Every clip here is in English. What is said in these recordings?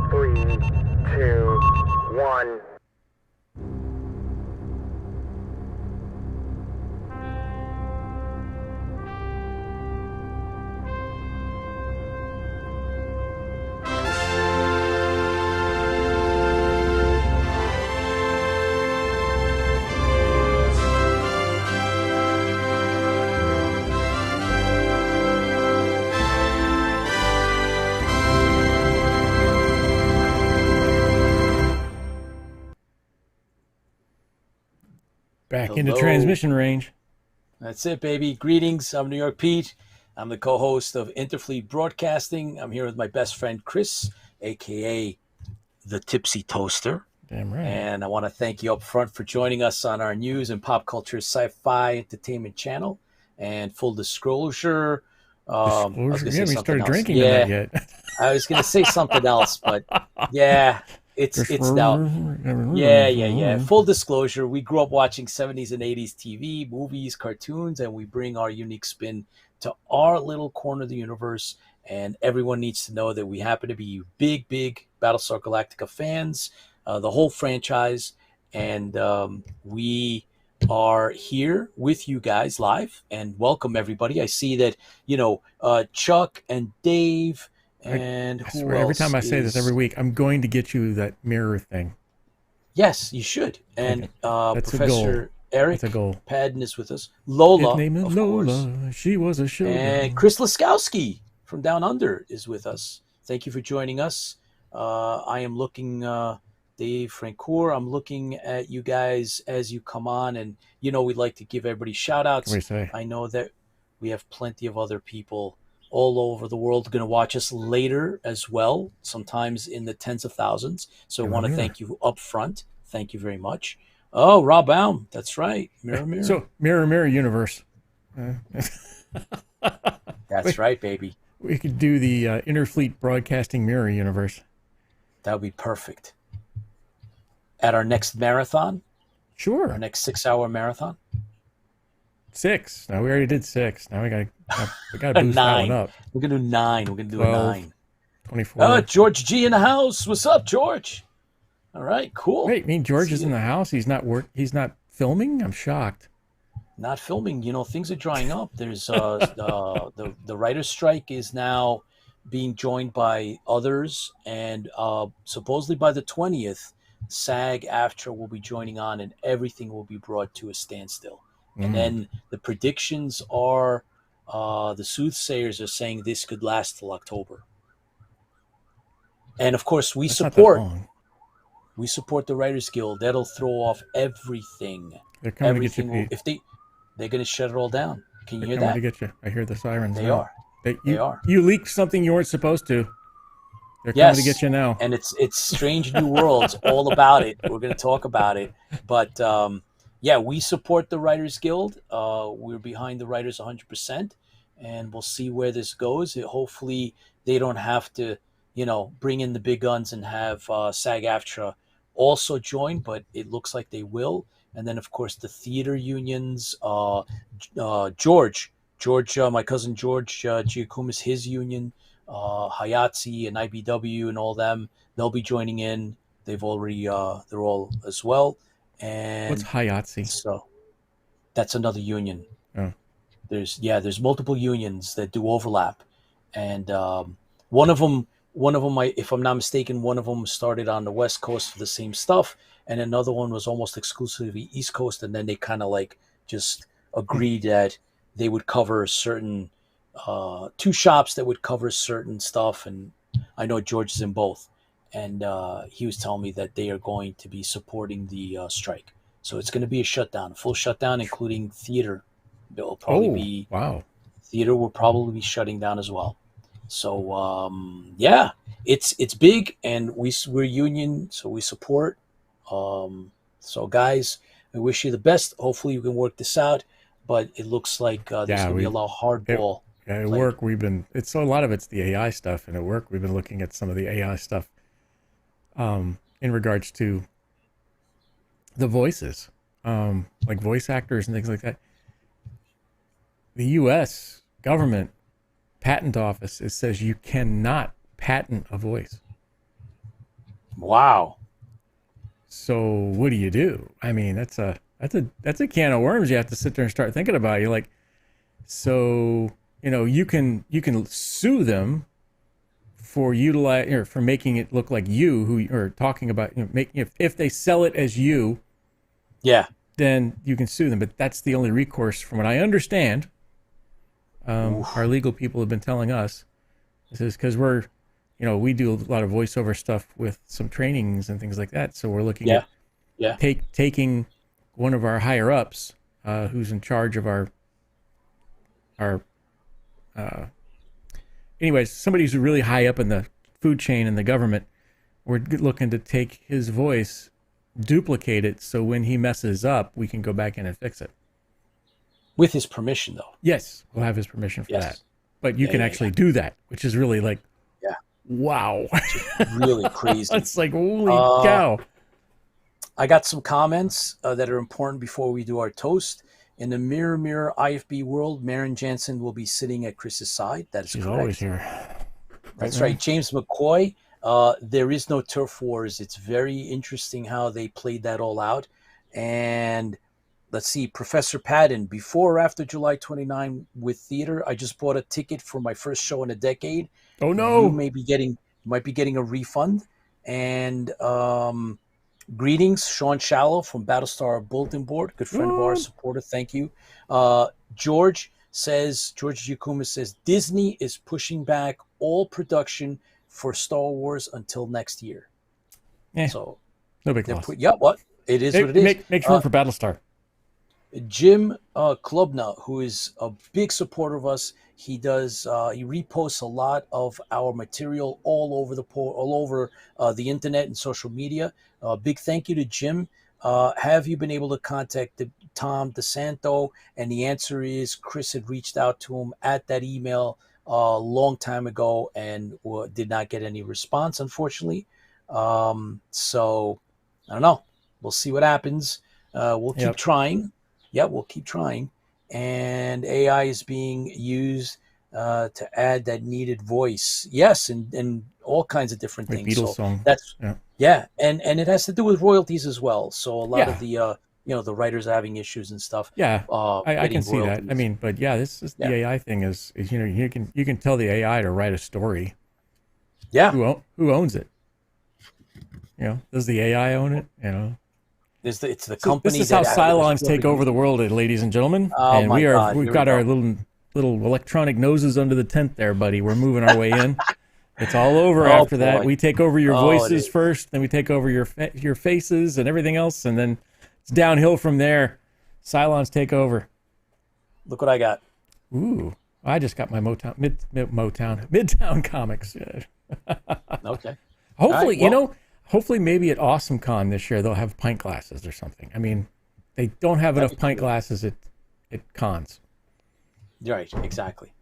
3, 2, 1. Back into transmission range. That's it, baby. Greetings. I'm New York Pete. I'm the co-host of Interfleet Broadcasting. I'm here with my best friend, Chris, a.k.a. the Tipsy Toaster. Damn right. And I want to thank you up front for joining us on our news and pop culture sci-fi entertainment channel. And full disclosure, we started drinking tonight yet. I was going to say something else, but yeah. It's now, yeah. Full disclosure, we grew up watching 70s and 80s TV, movies, cartoons, and we bring our unique spin to our little corner of the universe. And everyone needs to know that we happen to be big Battlestar Galactica fans, the whole franchise. And we are here with you guys live, and welcome everybody. I see that, Chuck and Dave. And I swear, every time I say this every week, I'm going to get you that mirror thing. Yes, you should. And that's Professor Eric goal. Padden is with us. Lola, his name is of Lola. Course. She was a show. And Chris Laskowski from Down Under is with us. Thank you for joining us. I am looking, Dave Francoeur, I'm looking at you guys as you come on. And, we'd like to give everybody shout outs. What do you say? I know that we have plenty of other people all over the world going to watch us later as well, sometimes in the tens of thousands. So I want to thank you up front. Thank you very much. Oh, Rob Baum. That's right. Mirror. So, mirror universe. That's right, baby. We could do the Interfleet Broadcasting Mirror Universe. That would be perfect. At our next marathon? Sure. Our next 6-hour marathon? 6. Now we already did 6. Now we got to boost that one up. We're gonna do 9. We're gonna do 12, a 9. 24. George G in the house. What's up, George? All right, cool. Wait, you mean George is in the house? He's not He's not filming? I'm shocked. Not filming. Things are drying up. There's the writer's strike is now being joined by others, and supposedly by the 20th, SAG-AFTRA will be joining on, and everything will be brought to a standstill. And then the predictions are, the soothsayers are saying this could last till October. And of course, we support the Writers Guild. That'll throw off everything. They're coming to get you, Pete. If they're going to shut it all down. Can you hear that? They're coming to get you. I hear the sirens. They are. They are. You leaked something you weren't supposed to. They're coming to get you now. And it's Strange New Worlds, all about it. We're going to talk about it, but. Yeah, we support the Writers Guild. We're behind the writers 100%, and we'll see where this goes. Hopefully, they don't have to, bring in the big guns and have SAG-AFTRA also join, but it looks like they will. And then, of course, the theater unions. George, my cousin George Giacomis, his union, Hayatsi and IBW and all them, they'll be joining in. They've already, they're all as well. And what's Hayatsi? So that's another union. Oh. There's multiple unions that do overlap, and one of them, if I'm not mistaken, one of them started on the West Coast for the same stuff, and another one was almost exclusively East Coast, and then they kind of just agreed that they would cover certain 2 shops that would cover certain stuff, and I know George is in both. And he was telling me that they are going to be supporting the strike. So it's going to be a shutdown, a full shutdown, including theater. There'll probably theater will probably be shutting down as well. So it's big, and we're union, so we support. So guys, I wish you the best. Hopefully you can work this out, but it looks like there's going to be a lot of hardball. At work, a lot of it's the AI stuff, and at work we've been looking at some of the AI stuff. In regards to the voices, like voice actors and things like that. The U.S. government patent office says you cannot patent a voice. Wow. So what do you do? I mean, that's a can of worms you have to sit there and start thinking about. You're like, so you can sue them for for making it look like you who are talking about, if they sell it as you, Yeah. then you can sue them. But that's the only recourse, from what I understand. Our legal people have been telling us, this is because we do a lot of voiceover stuff with some trainings and things like that. So we're looking at taking one of our higher ups, who's in charge of our anyways, somebody who's really high up in the food chain in the government. We're looking to take his voice, duplicate it, so when he messes up, we can go back in and fix it. With his permission, though. Yes, we'll have his permission for that. But you can actually do that, which is really like, wow. Really crazy. It's like, holy cow. I got some comments that are important before we do our toast. In the Mirror IFB world, Maren Jansen will be sitting at Chris's side. That is She's correct. Always here. That's right. James McCoy, there is no turf wars. It's very interesting how they played that all out. And let's see, Professor Patton, before or after July 29 with theater, I just bought a ticket for my first show in a decade. Oh, no. You might be getting a refund. And greetings, Sean Shallow from Battlestar Bulletin Board, good friend of ours, supporter. Thank you. George Giacomo says Disney is pushing back all production for Star Wars until next year. So no big loss. What it is, what it is. Make room for Battlestar. Jim Klubna, who is a big supporter of us, he reposts a lot of our material all over the internet and social media. Big thank you to Jim. Have you been able to contact Tom DeSanto? And the answer is Chris had reached out to him at that email a long time ago and did not get any response, unfortunately. So I don't know. We'll see what happens. We'll keep trying. Yeah, we'll keep trying. And AI is being used to add that needed voice. Yes, and all kinds of different things. Beatles song. That's and it has to do with royalties as well. So a lot of the the writers are having issues and stuff. Yeah, I can see that. I mean, but this is the AI thing is you can tell the AI to write a story. Yeah. Who owns it? Does the AI own it? It's the company. This is how CYLONs take over the world, ladies and gentlemen. Oh, and we've got our little electronic noses under the tent there, buddy. We're moving our way in. It's all over after that. We take over your voices first, then we take over your faces and everything else, and then it's downhill from there. CYLONs take over. Look what I got. Ooh, I just got my Midtown Comics. Okay. Hopefully, hopefully maybe at Awesomecon this year they'll have pint glasses or something. I mean, they don't have enough pint glasses at cons. Right, exactly.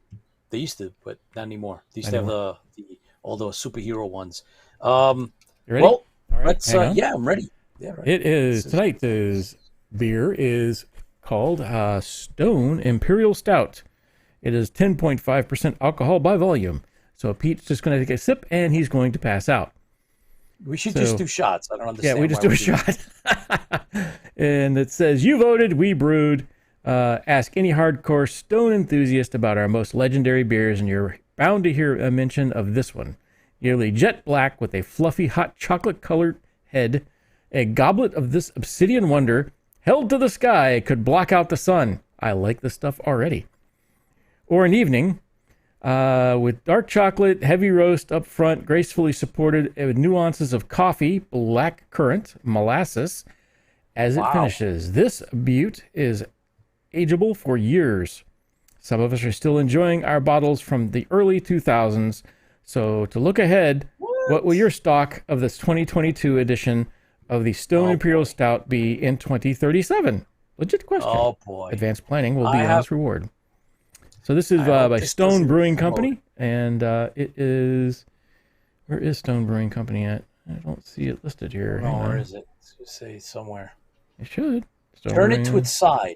They used to, but not anymore. They used to have all those superhero ones. You ready? Well, right, let's. I'm ready. Yeah, right. It is tonight's beer is called Stone Imperial Stout. It is 10.5% alcohol by volume. So Pete's just going to take a sip and he's going to pass out. We should just do shots. I don't understand. Yeah, we just do a shot. And it says, you voted, we brewed. Ask any hardcore Stone enthusiast about our most legendary beers, and you're bound to hear a mention of this one. Nearly jet black with a fluffy hot chocolate-colored head, a goblet of this obsidian wonder, held to the sky, could block out the sun. I like this stuff already. Or an evening, with dark chocolate, heavy roast up front, gracefully supported with nuances of coffee, black currant, molasses, as it finishes. This beaut is ageable for years. Some of us are still enjoying our bottles from the early 2000s. So to look ahead, what will your stock of this 2022 edition of the Stone Imperial Stout be in 2037? Legit question. Oh, boy. Advanced planning will be on this reward. So this is by Stone Brewing Company, and it is... Where is Stone Brewing Company at? I don't see it listed here. Where is it? It's going to say somewhere. It should. Turn it to its side.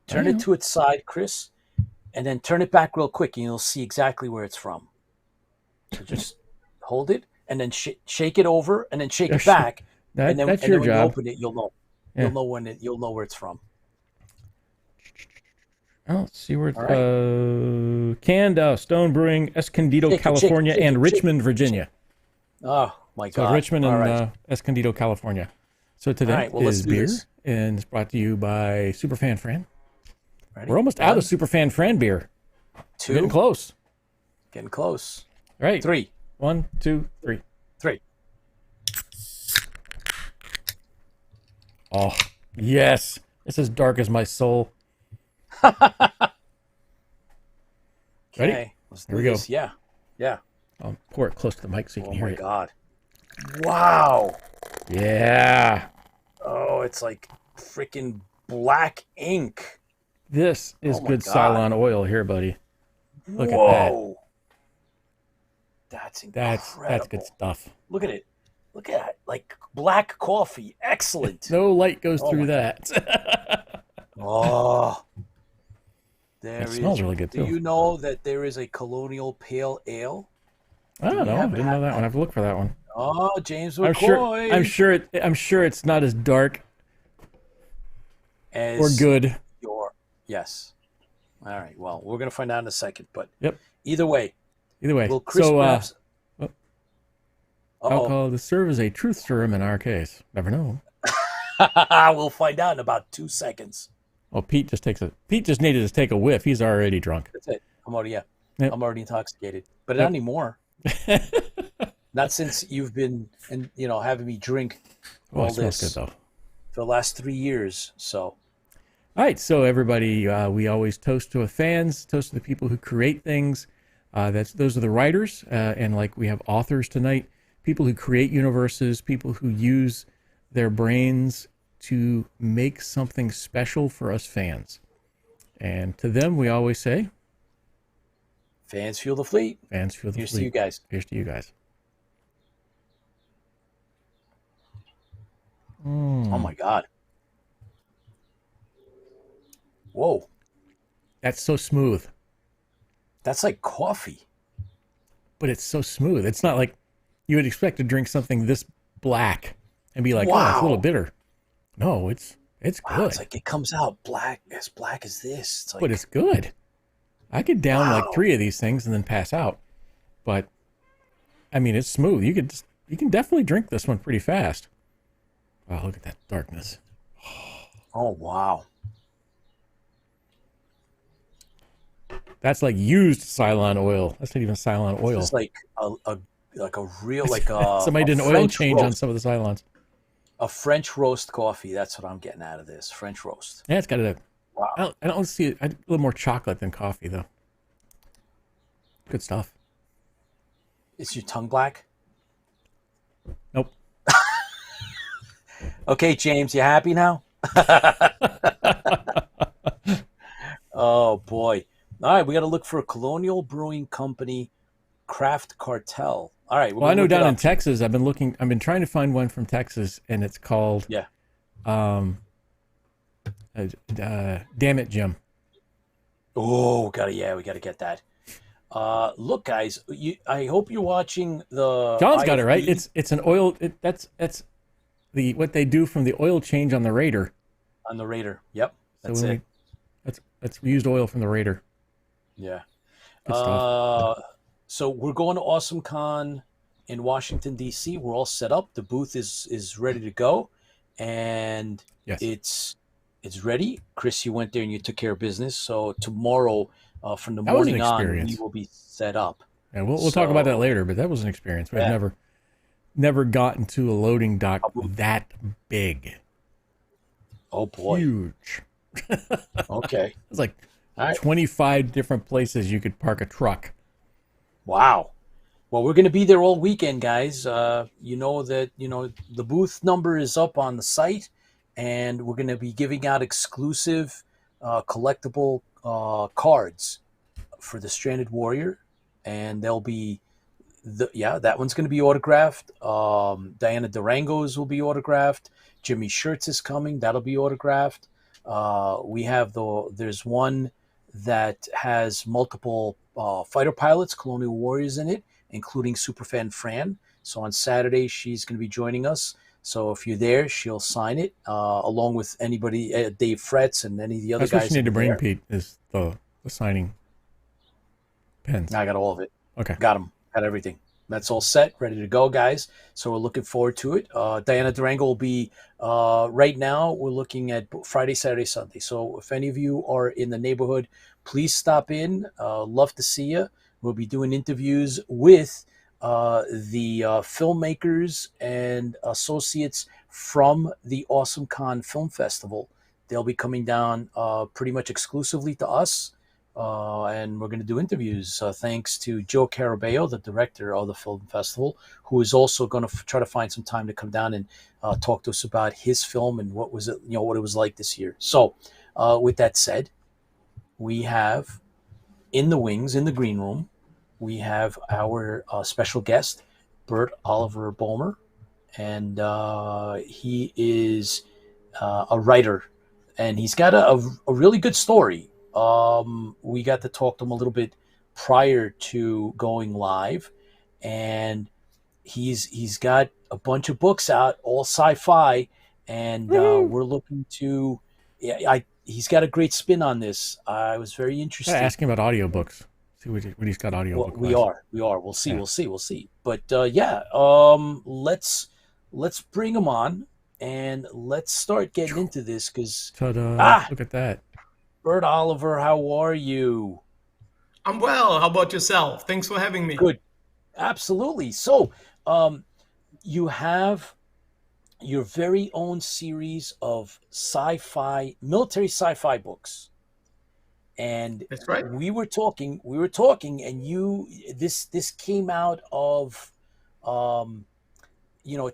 Turn it to its side, Chris, and then turn it back real quick, and you'll see exactly where it's from. So just hold it, and then shake it over, and then shake it back, and then, that's and your then when you job. open it, you'll know. Yeah. You'll know where it's from. Let's see where it's All right. canned Stone Brewing, Escondido, Shake it, California, shake it, and shake it, Richmond, shake it. Virginia. Oh my So God! Richmond All and right. Escondido, California. So today All right, well, let's is do beer, this. and it's brought to you by Superfan Fran. Ready? We're almost out of Superfan Fran beer. We're getting close. Getting close. All right. 3. 1, 2, 3. 3. Oh, yes. It's as dark as my soul. Ready? Okay, let's do Here we go. this. Yeah. Yeah. I'll pour it close to the mic so you can hear it. Oh my God! Wow. Yeah. Oh, it's like freaking black ink. This is Oh my good God. CYLON oil here, buddy. Look at Whoa. That's that. incredible. That's good stuff. Look at it. Look at it. Like black coffee. Excellent. No light goes Oh through my that. Oh. It smells really good, too. Do you know that there is a Colonial Pale Ale? I don't know. I didn't know that one. I have to look for that one. Oh, James McCoy. I'm sure it's not as dark as or good. Yes. All right. Well, we're gonna find out in a second, but Yep. Either way. Will Chris perhaps... alcohol to serve as a truth serum in our case. Never know. We'll find out in about 2 seconds. Oh, Pete just needed to take a whiff. He's already drunk. That's it. I'm already I'm already intoxicated, but Yep. not anymore. Not since you've been having me drink all it smells this good though. for the last 3 years. So, all right. So everybody, we always toast to the fans, toast to the people who create things. Those are the writers, and like we have authors tonight, people who create universes, people who use their brains to make something special for us fans. And to them, we always say, fans fuel the fleet. Fans fuel the Here's fleet. to you guys. Here's to you guys. Oh my God. Whoa. That's so smooth. That's like coffee. But it's so smooth. It's not like you would expect to drink something this black and be like, Wow. oh, it's a little bitter. No, it's Wow, good. it's like it comes out black as this. It's like, But it's good. I could down Wow. like 3 of these things and then pass out. But I mean, it's smooth. You can definitely drink this one pretty fast. Wow, look at that darkness. oh wow. That's like used CYLON oil. That's not even CYLON oil. It's like a real like a Somebody did an oil French change on roast. some of the CYLONs. A French roast coffee. That's what I'm getting out of this. French roast. Yeah, it's got a. Wow. I don't see it. A little more chocolate than coffee though. Good stuff. Is your tongue black? Nope. Okay, James, you happy now? Oh boy. All right, we got to look for a Colonial Brewing Company Craft Cartel. All right. Well, I know down in Texas, I've been trying to find one from Texas, and it's called Damn It, Jim. Oh, we got to get that. Look, guys, I hope you're watching the. John's got it right. IFB. It's an oil. That's what they do from the oil change on the Raider. On the Raider. Yep, that's So it. That's used oil from the Raider. Yeah. Good stuff. So we're going to Awesomecon in Washington D.C. We're all set up. The booth is ready to go, and Yes. it's ready. Chris, you went there and you took care of business. So tomorrow, from the That was an morning on, experience. we will be set up. Yeah, we'll talk about that later, but that was an experience. We've never gotten to a loading dock that big. Oh boy. Huge. Okay. It's like All right. 25 different places you could park a truck. Wow. Well, we're going to be there all weekend, guys. You know that, the booth number is up on the site, and we're going to be giving out exclusive collectible cards for the Stranded Warrior. And they'll be, that one's going to be autographed. Diana Durango's will be autographed. Jimmy Shirts is coming. That'll be autographed. We have there's one that has multiple fighter pilots, Colonial Warriors in it, including Superfan Fran. So on Saturday, she's going to be joining us. So if you're there, she'll sign it along with anybody, Dave Fretz and any of the other That's what guys. you need to bring, there. Pete, is the signing pens. I got all of it. Okay. Got them. Got everything. That's all set, ready to go, guys. So we're looking forward to it. Diana Durango will be, right now, we're looking at Friday, Saturday, Sunday. So if any of you are in the neighborhood, please stop in. Love to see you. We'll be doing interviews with the filmmakers and associates from the Awesomecon Film Festival. They'll be coming down pretty much exclusively to us. And we're going to do interviews thanks to Joe Carabeo, the director of the film festival, who is also going to try to find some time to come down and talk to us about his film and what was it, what it was like this year. So, with that said, we have in the wings, in the green room, we have our special guest, Bert-Oliver Boehmer, and he is a writer, and he's got a really good story. We got to talk to him a little bit prior to going live, and he's got a bunch of books out, all sci-fi, and we're looking to. He's got a great spin on this. I was very interested. Asking about audiobooks. See what he's got audiobook. Well, we are. We'll see. Yeah. We'll see. But let's bring him on and let's start getting into this because look at that. Bert-Oliver, how are you? I'm well. How about yourself? Thanks for having me. Good. Absolutely. So, you have your very own series of military sci-fi books. And that's right. We were talking, and this came out of,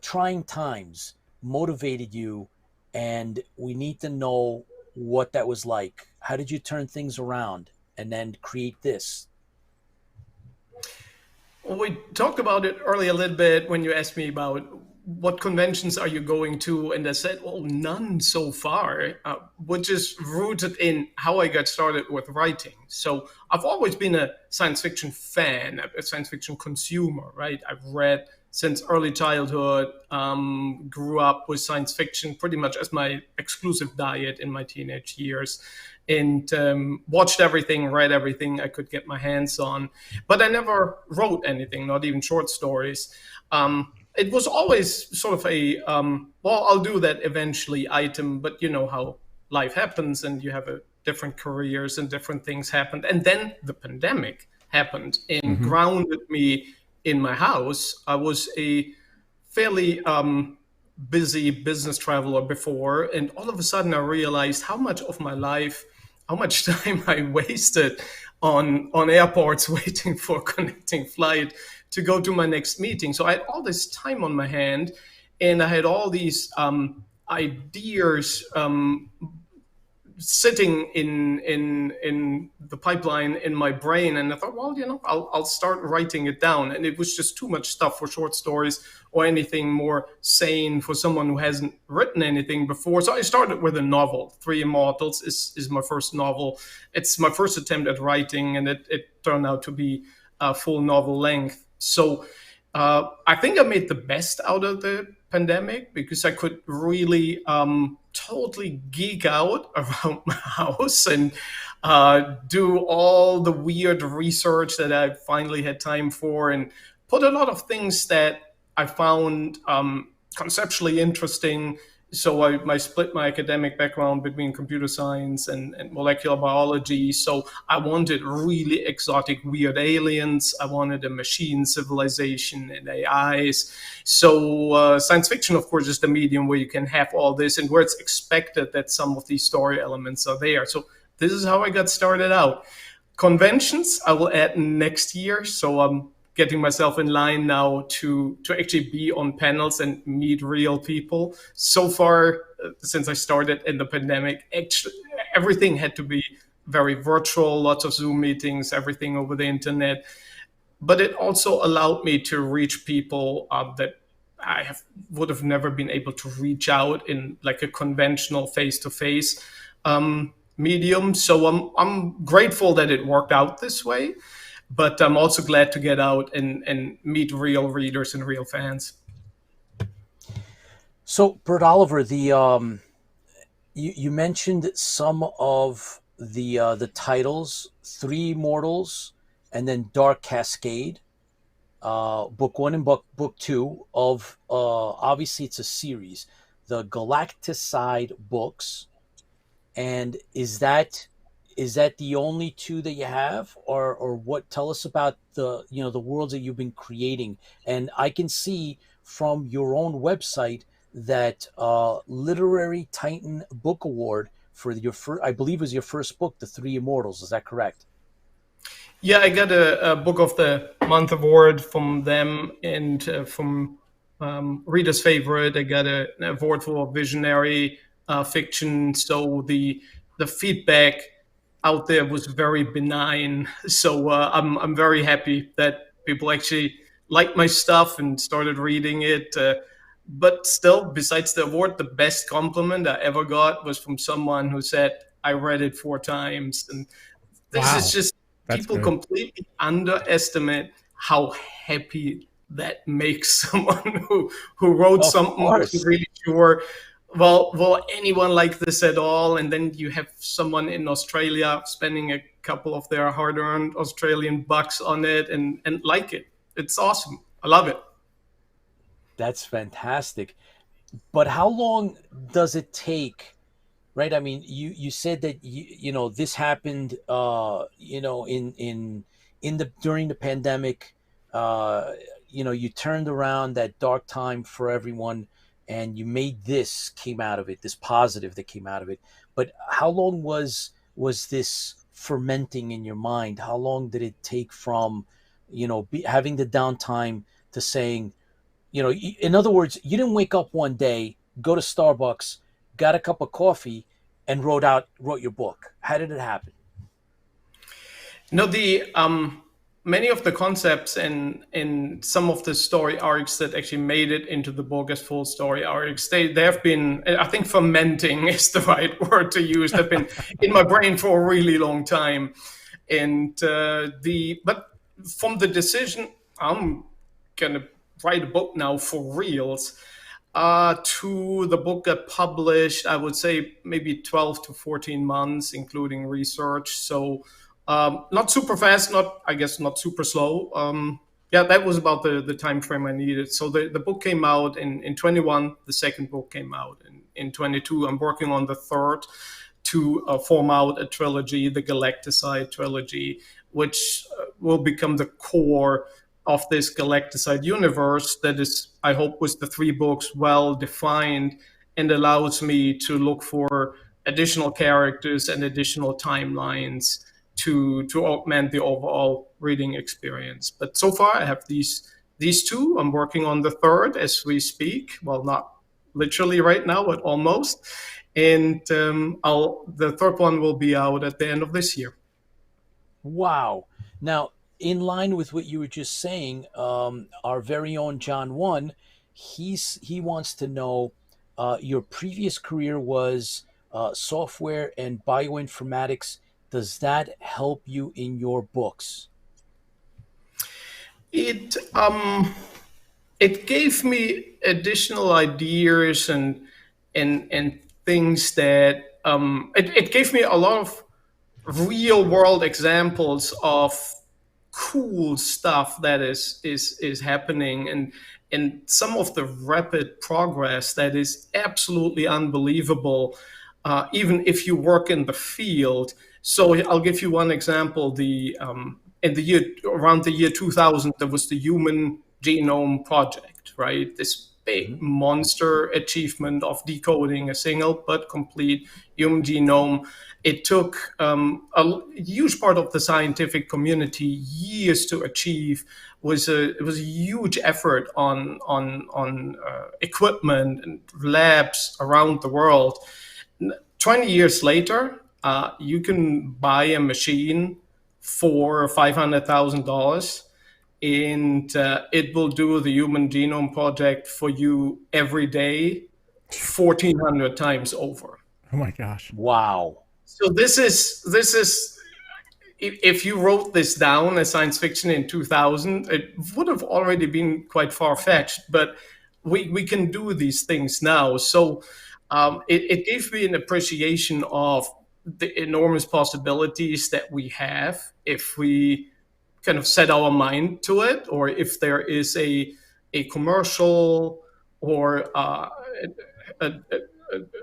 trying times motivated you, and we need to know what that was like. How did you turn things around and then create this? Well, we talked about it earlier a little bit when you asked me about what conventions are you going to, and I said, well, none so far, which is rooted in how I got started with writing. So I've always been a science fiction fan, a science fiction consumer, right? I've read since early childhood, grew up with science fiction pretty much as my exclusive diet in my teenage years, and watched everything, read everything I could get my hands on. But I never wrote anything, not even short stories. It was always sort of a, I'll do that eventually item, but you know how life happens and you have different careers and different things happened. And then the pandemic happened and grounded me in my house. I was a fairly busy business traveler before, and all of a sudden I realized how much of my life, how much time I wasted on airports waiting for a connecting flight to go to my next meeting. So I had all this time on my hand, and I had all these ideas sitting in the pipeline in my brain, and I thought, well, I'll start writing it down. And it was just too much stuff for short stories or anything more sane for someone who hasn't written anything before. So I started with a novel. Three Immortals is my first novel. It's my first attempt at writing, and it turned out to be a full novel length. So I think I made the best out of the pandemic because I could really totally geek out around my house and do all the weird research that I finally had time for, and put a lot of things that I found conceptually interesting. So I split my academic background between computer science and molecular biology. So I wanted really exotic, weird aliens. I wanted a machine civilization and AIs. So science fiction, of course, is the medium where you can have all this and where it's expected that some of these story elements are there. So this is how I got started out. Conventions, I will add next year. So I'm getting myself in line now to actually be on panels and meet real people. So far, since I started in the pandemic, actually, everything had to be very virtual, lots of Zoom meetings, everything over the internet. But it also allowed me to reach people that I would have never been able to reach out in like a conventional face-to-face medium. So I'm grateful that it worked out this way. but I'm also glad to get out and meet real readers and real fans. So, Bert-Oliver, you mentioned some of the titles: Three Immortals, and then Dark Cascade. Book one and book two of obviously it's a series, the Galacticide books. And is that the only two that you have, or what? Tell us about the worlds that you've been creating. And I can see from your own website that Literary Titan Book Award for your first, I believe, was your first book, The Three Immortals. Is that correct? Yeah, I got a Book of the Month award from them, and from Reader's Favorite, I got an award for visionary fiction. So the feedback out there was very benign. So I'm very happy that people actually liked my stuff and started reading it. But still, besides the award, the best compliment I ever got was from someone who said, "I read it 4 times," and this Wow. is just. That's People good. completely underestimate how happy that makes someone who wrote Of something course. wasn't really sure. Will anyone like this at all? And then you have someone in Australia spending a couple of their hard-earned Australian bucks on it and like it. It's awesome. I love it. That's fantastic. But how long does it take? Right? I mean, you said that this happened in the during the pandemic. You turned around that dark time for everyone, and you made this came out of it, this positive that came out of it. But how long was this fermenting in your mind? How long did it take from having the downtime to saying, in other words, you didn't wake up one day, go to Starbucks, got a cup of coffee, and wrote your book? How did it happen? No, the many of the concepts and some of the story arcs that actually made it into the book as full story arcs, they have been, I think fermenting is the right word to use. They've been in my brain for a really long time, and but from the decision, I'm gonna write a book now for reals, to the book got published, I would say maybe 12 to 14 months, including research. So not super fast, not super slow. Yeah, that was about the time frame I needed. So the book came out in 21. The second book came out in 22. I'm working on the third to form out a trilogy, the Galacticide trilogy, which will become the core of this Galacticide universe that is, I hope, with the 3 books well defined and allows me to look for additional characters and additional timelines to augment the overall reading experience. But so far, I have these 2. I'm working on the third as we speak. Well, not literally right now, but almost. And the third one will be out at the end of this year. Wow. Now, in line with what you were just saying, our very own John One, he wants to know, your previous career was software and bioinformatics. Does that help you in your books? It gave me additional ideas and things that it gave me a lot of real world examples of cool stuff that is happening, and some of the rapid progress that is absolutely unbelievable, even if you work in the field. So I'll give you one example. In the year around the year 2000, there was the Human Genome Project, right? This big monster achievement of decoding a single but complete human genome. It took a huge part of the scientific community years to achieve. It was a huge effort on equipment and labs around the world. 20 years later, you can buy a machine for $500,000, and it will do the Human Genome Project for you every day, 1,400 times over. Oh my gosh. Wow. So this is if you wrote this down as science fiction in 2000, it would have already been quite far-fetched, but we can do these things now. So it gave me an appreciation of the enormous possibilities that we have if we kind of set our mind to it, or if there is a commercial or a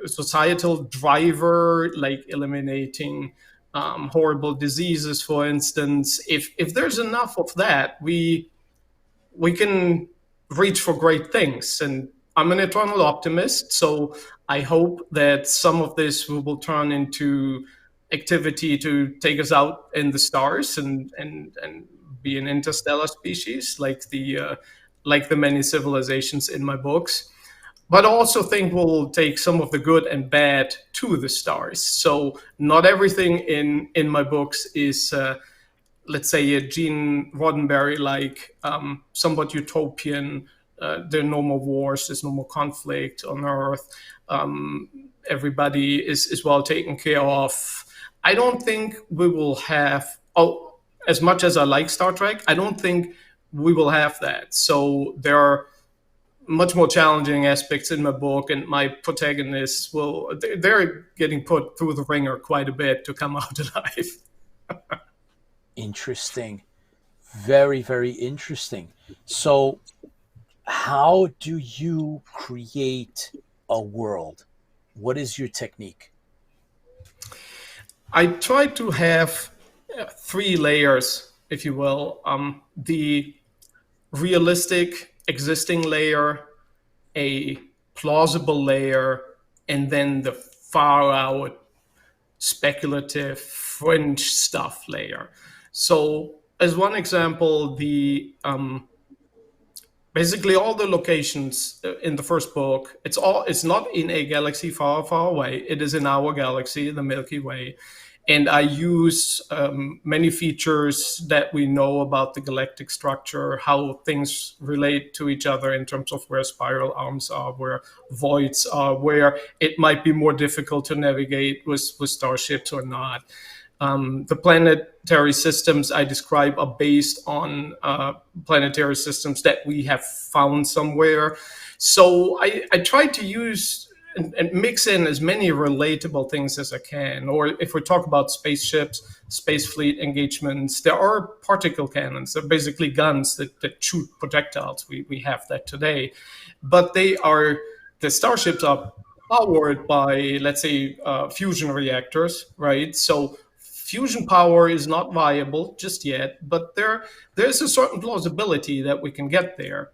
societal driver, like eliminating horrible diseases, for instance. If there's enough of that, we can reach for great things. And I'm an eternal optimist, so I hope that some of this will turn into activity to take us out in the stars and be an interstellar species, like the many civilizations in my books. But I also think we'll take some of the good and bad to the stars. So not everything in my books is let's say a Gene Roddenberry-like, somewhat utopian. There are no more wars, there's no more conflict on Earth. Everybody is well taken care of. I don't think we will have, as much as I like Star Trek, I don't think we will have that. So there are much more challenging aspects in my book, and my protagonists they're getting put through the ringer quite a bit to come out alive. Interesting. Very, very interesting. So how do you create a world? What is your technique? I try to have 3 layers, if you will. The realistic existing layer, a plausible layer, and then the far out speculative fringe stuff layer. So as one example, the basically all the locations in the first book, it's not in a galaxy far, far away. It is in our galaxy, the Milky Way. And I use many features that we know about the galactic structure, how things relate to each other in terms of where spiral arms are, where voids are, where it might be more difficult to navigate with starships or not. The planetary systems I describe are based on planetary systems that we have found somewhere. So I try to use and mix in as many relatable things as I can. Or if we talk about spaceships, space fleet engagements, there are particle cannons. They're basically guns that shoot projectiles. We have that today. But the starships are powered by, let's say, fusion reactors, right? So fusion power is not viable just yet, but there's a certain plausibility that we can get there.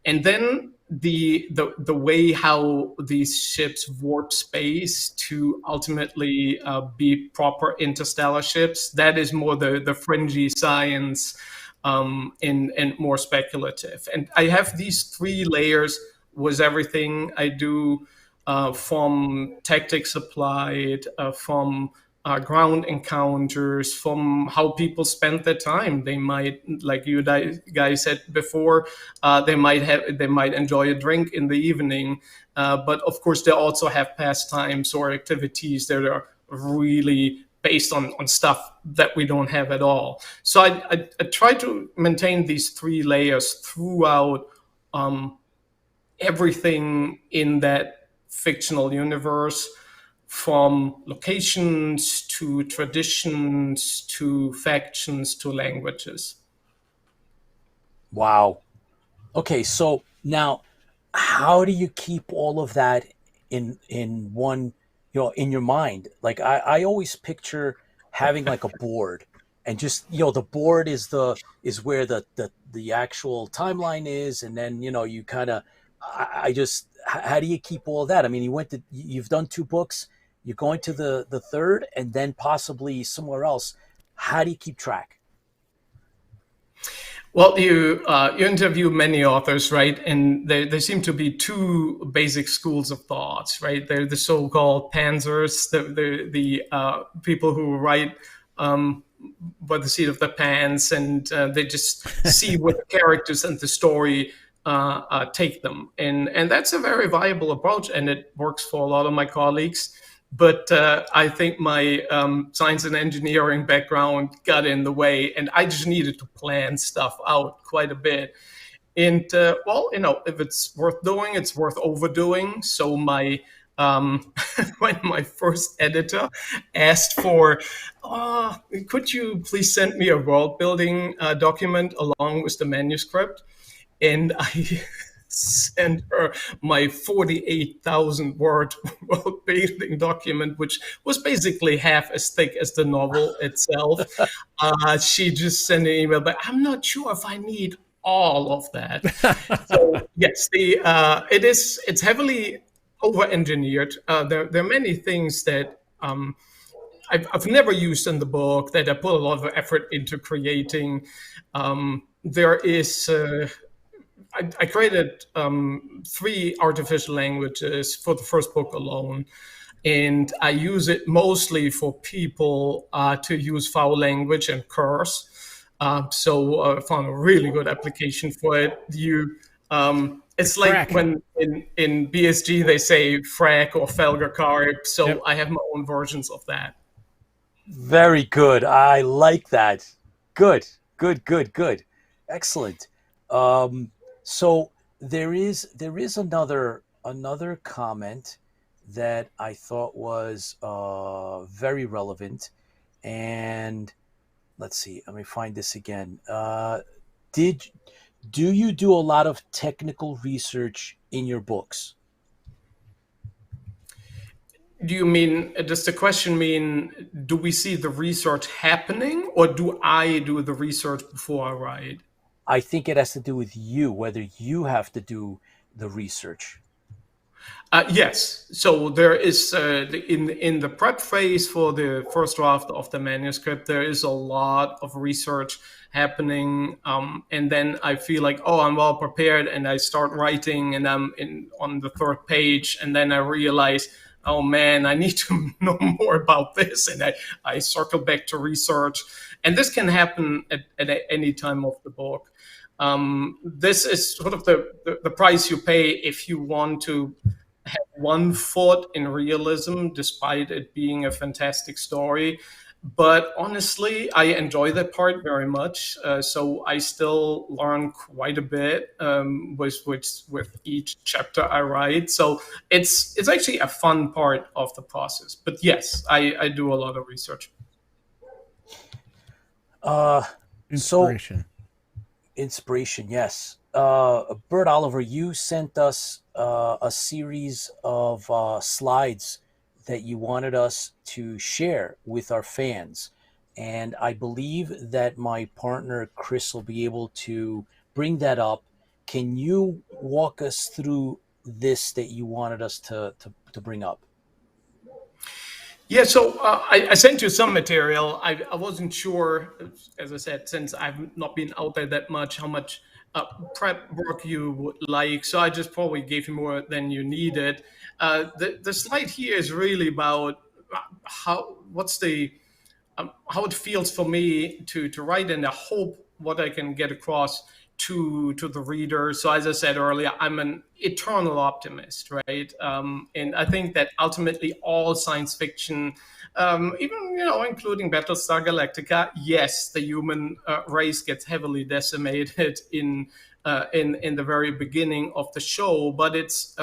And then the way how these ships warp space to ultimately be proper interstellar ships, that is more the fringy science and more speculative. And I have these 3 layers with everything I do, from tactics applied, from ground encounters, from how people spend their time. They might, like you guys said before, they might enjoy a drink in the evening, but of course they also have pastimes or activities that are really based on stuff that we don't have at all. So I try to maintain these 3 layers throughout everything in that fictional universe, from locations to traditions to factions to languages. Wow. Okay, so now how do you keep all of that in one, in your mind? Like I always picture having like a board, and just the board is where the actual timeline is, and then you kind of how do you keep all that? I mean, you've done 2 books. You're going to the third, and then possibly somewhere else. How do you keep track? Well, you interview many authors, right? And there seem to be 2 basic schools of thoughts, right? They're the so-called pantsers, the people who write by the seat of their pants, and they just see what the characters and the story take them. And that's a very viable approach, and it works for a lot of my colleagues. but I think my science and engineering background got in the way, and I just needed to plan stuff out quite a bit. And well, if it's worth doing, it's worth overdoing. So my when my first editor asked for, could you please send me a world building document along with the manuscript? And I sent her my 48,000 word world building document, which was basically half as thick as the novel itself. She just sent an email, but I'm not sure if I need all of that. So yes, it's heavily over engineered. There are many things that I've never used in the book that I put a lot of effort into creating. There is I created 3 artificial languages for the first book alone, and I use it mostly for people to use foul language and curse. So I found a really good application for it. It's like when in BSG they say frack or felgercarb. So Yep. I have my own versions of that. Very good. I like that. Good. Excellent. So there is another comment that I thought was very relevant, and let's see. Let me find this again. Do you do a lot of technical research in your books? Does the question mean, do we see the research happening, or do I do the research before I write? I think it has to do with you, whether you have to do the research. Yes. So there is in the prep phase for the first draft of the manuscript, there is a lot of research happening, and then I feel like, oh, I'm well prepared, and I start writing, and I'm on the 3rd page, and then I realize, oh man, I need to know more about this, and I circle back to research, and this can happen at any time of the book. This is sort of the price you pay if you want to have one foot in realism, despite it being a fantastic story. But honestly, I enjoy that part very much. So I still learn quite a bit with each chapter I write. So it's actually a fun part of the process. But yes, I do a lot of research. Inspiration. Inspiration, yes. Bert-Oliver, you sent us a series of slides that you wanted us to share with our fans. And I believe that my partner, Chris, will be able to bring that up. Can you walk us through this that you wanted us to bring up? Yeah, so I sent you some material. I wasn't sure, as I said, since I've not been out there that much, how much prep work you would like. So I just probably gave you more than you needed. The slide here is really about how it feels for me to write, and I hope what I can get across to the reader. So as I said earlier, I'm an eternal optimist, right? And I think that ultimately all science fiction, even including Battlestar Galactica, yes, the human race gets heavily decimated in the very beginning of the show, but it's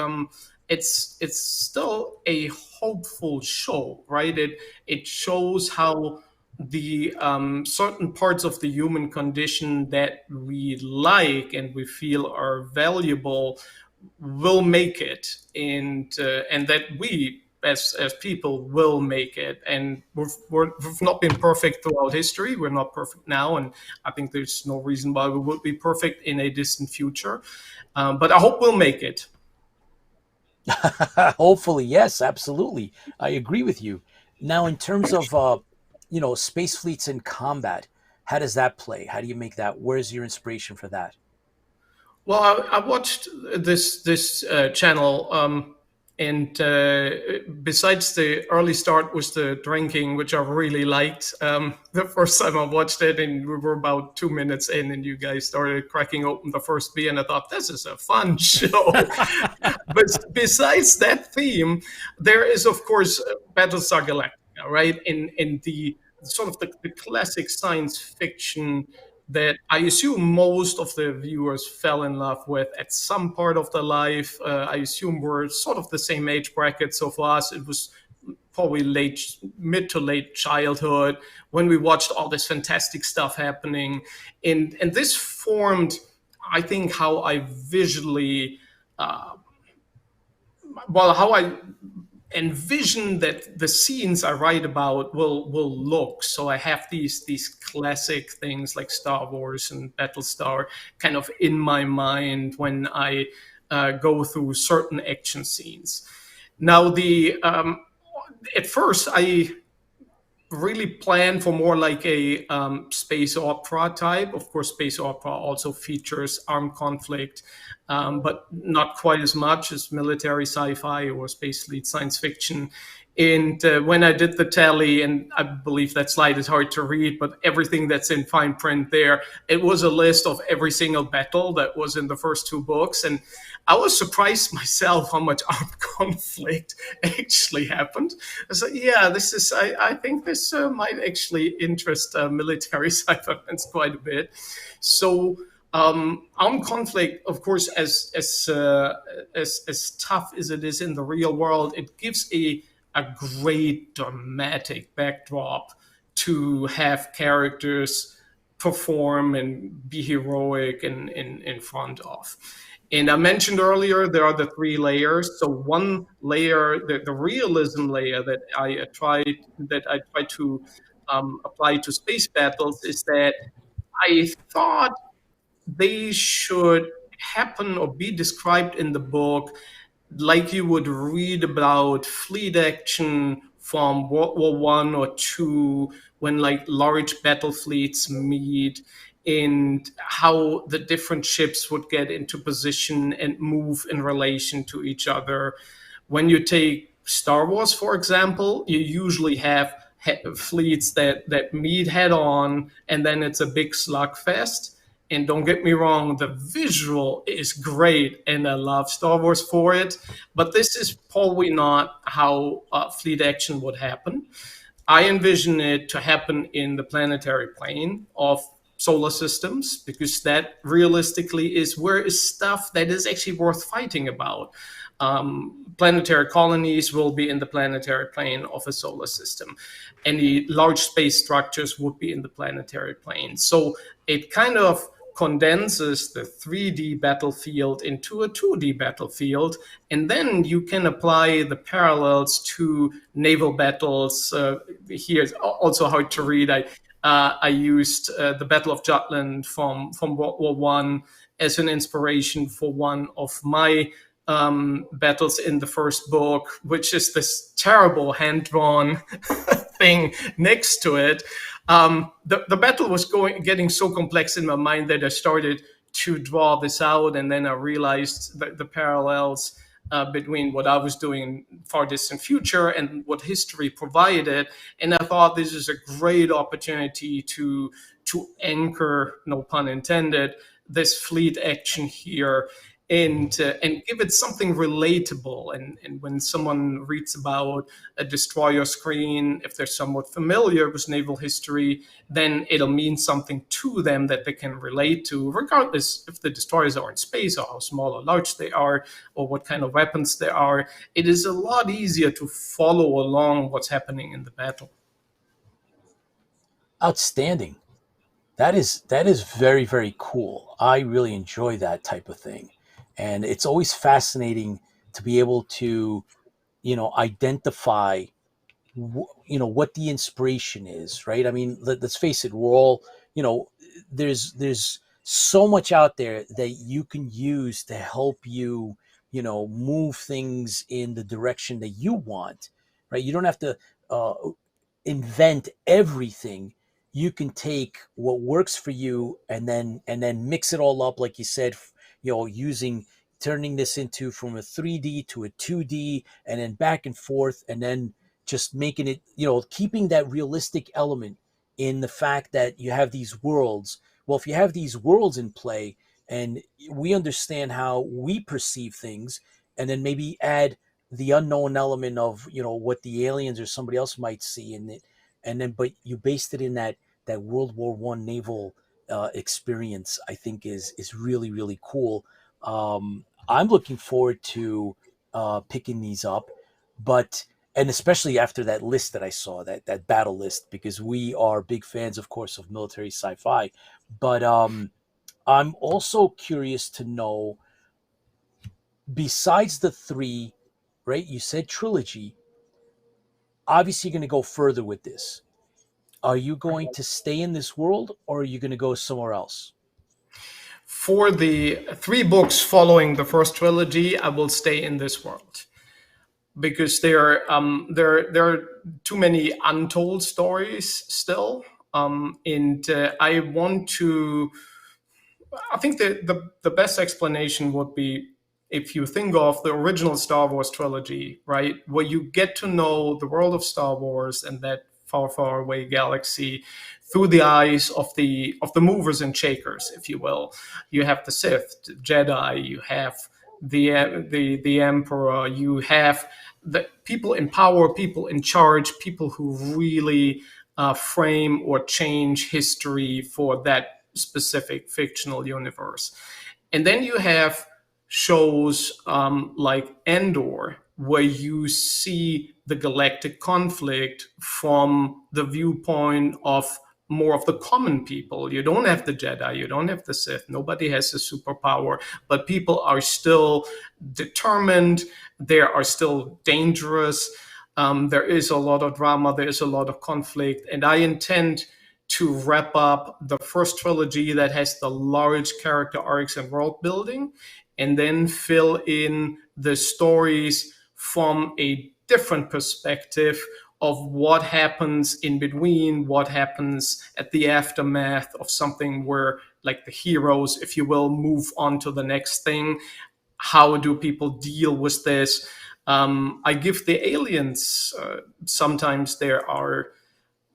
still a hopeful show, right? It shows how the certain parts of the human condition that we like and we feel are valuable will make it, and that we as people will make it. And we've not been perfect throughout history. We're not perfect now, and I think there's no reason why we would be perfect in a distant future. But I hope we'll make it. Hopefully, yes, absolutely. I agree with you. Now, in terms of space fleets in combat, how does that play? How do you make that? Where's your inspiration for that? Well, I watched this channel, And besides the early start was the drinking, which I really liked. The first time I watched it, and we were about 2 minutes in, and you guys started cracking open the first beer, and I thought, this is a fun show. But besides that theme, there is, of course, Battlestar Galactica, right? In the sort of the classic science fiction that I assume most of the viewers fell in love with at some part of their life. I assume we're sort of the same age bracket. So for us, it was probably mid to late childhood when we watched all this fantastic stuff happening. And this formed, I think, how I visually, how I envision that the scenes I write about will look. So I have these classic things like Star Wars and Battlestar kind of in my mind when I go through certain action scenes. Now, at first I really planned for more like a space opera type. Of course, space opera also features armed conflict, but not quite as much as military sci-fi or space fleet science fiction. And when I did the tally, and I believe that slide is hard to read, but everything that's in fine print there, it was a list of every single battle that was in the first 2 books. And I was surprised myself how much armed conflict actually happened. I said, yeah, I think this might actually interest military sci-fi fans quite a bit. So armed conflict, of course, as tough as it is in the real world, it gives a great dramatic backdrop to have characters perform and be heroic in front of. And I mentioned earlier, there are the 3 layers. So one layer, the realism layer that I try to apply to space battles, is that I thought they should happen or be described in the book like you would read about fleet action from World War One or two, when like large battle fleets meet, and how the different ships would get into position and move in relation to each other. When you take Star Wars, for example, you usually have fleets that meet head on, and then it's a big slugfest. And don't get me wrong, the visual is great, and I love Star Wars for it. But this is probably not how fleet action would happen. I envision it to happen in the planetary plane of solar systems, because that realistically is where is stuff that is actually worth fighting about. Planetary colonies will be in the planetary plane of a solar system. Any large space structures would be in the planetary plane. So it kind of condenses the 3D battlefield into a 2D battlefield, and then you can apply the parallels to naval battles. Here it's also hard to read. I used the Battle of Jutland from World War One as an inspiration for one of my battles in the first book, which is this terrible hand-drawn thing next to it. The battle was getting so complex in my mind that I started to draw this out, and then I realized the parallels between what I was doing in far distant future and what history provided. And I thought this is a great opportunity to anchor, no pun intended, this fleet action here, and give it something relatable. And when someone reads about a destroyer screen, if they're somewhat familiar with naval history, then it'll mean something to them that they can relate to, regardless if the destroyers are in space or how small or large they are or what kind of weapons there are. It is a lot easier to follow along what's happening in the battle. Outstanding. That is very, very cool. I really enjoy that type of thing. And it's always fascinating to be able to, identify, what the inspiration is, right? I mean, let's face it, we're all, there's so much out there that you can use to help you, move things in the direction that you want, right? You don't have to invent everything. You can take what works for you and then mix it all up, like you said, using turning this into from a 3D to a 2D, and then back and forth, and then just making it, keeping that realistic element in the fact that you have these worlds. Well, if you have these worlds in play and we understand how we perceive things, and then maybe add the unknown element of, what the aliens or somebody else might see in it, and then but you based it in that World War One naval experience, I think is really, really cool. I'm looking forward to picking these up, but and especially after that list that I saw, that battle list, because we are big fans, of course, of military sci-fi. But I'm also curious to know, besides the three, right? You said trilogy. Obviously, you're going to go further with this. Are you going to stay in this world, or are you going to go somewhere else? For the 3 books following the first trilogy, I will stay in this world, because there are too many untold stories still, and I want to. I think the best explanation would be, if you think of the original Star Wars trilogy, right, where you get to know the world of Star Wars and that far, far away galaxy through the eyes of the movers and shakers, if you will. You have the Sith, the Jedi, you have the Emperor, you have the people in power, people in charge, people who really frame or change history for that specific fictional universe. And then you have shows like Endor, where you see the galactic conflict from the viewpoint of more of the common people. You don't have the Jedi, you don't have the Sith, nobody has a superpower, but people are still determined, they are still dangerous. There is a lot of drama, there is a lot of conflict, and I intend to wrap up the first trilogy that has the large character arcs and world building, and then fill in the stories from a different perspective of what happens in between, what happens at the aftermath of something where, like, the heroes, if you will, move on to the next thing. How do people deal with this? I give the aliens, sometimes there are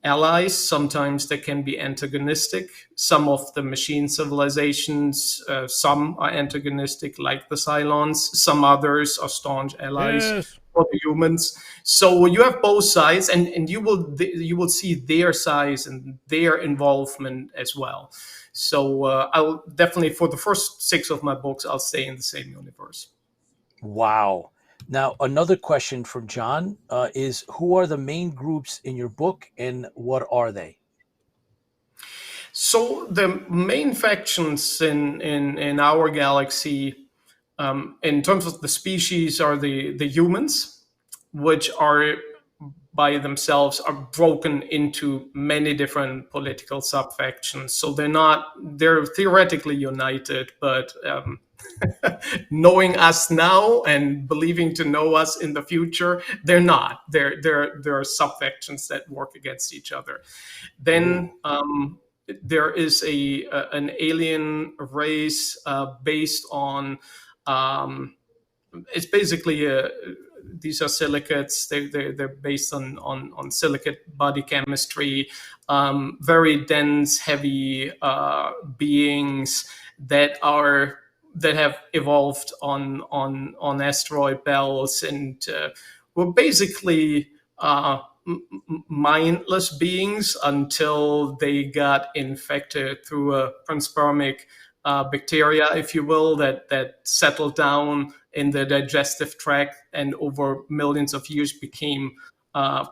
allies, sometimes they can be antagonistic. Some of the machine civilizations, some are antagonistic, like the Cylons. Some others are staunch allies. Yes. For the humans. So you have both sides, and you will see their size and their involvement as well. So I'll definitely, for the first 6 of my books, I'll stay in the same universe. Wow. Now, another question from John is, who are the main groups in your book, and what are they? So the main factions in our galaxy, in terms of the species, are the humans, which are by themselves are broken into many different political subfactions. So they're theoretically united, but knowing us now and believing to know us in the future, they're not. There are subfactions that work against each other. Then there is an alien race based on. It's basically these are silicates. They're based on silicate body chemistry. Very dense, heavy beings that have evolved on asteroid belts, and were basically mindless beings until they got infected through a panspermic bacteria, if you will, that settled down in the digestive tract and over millions of years became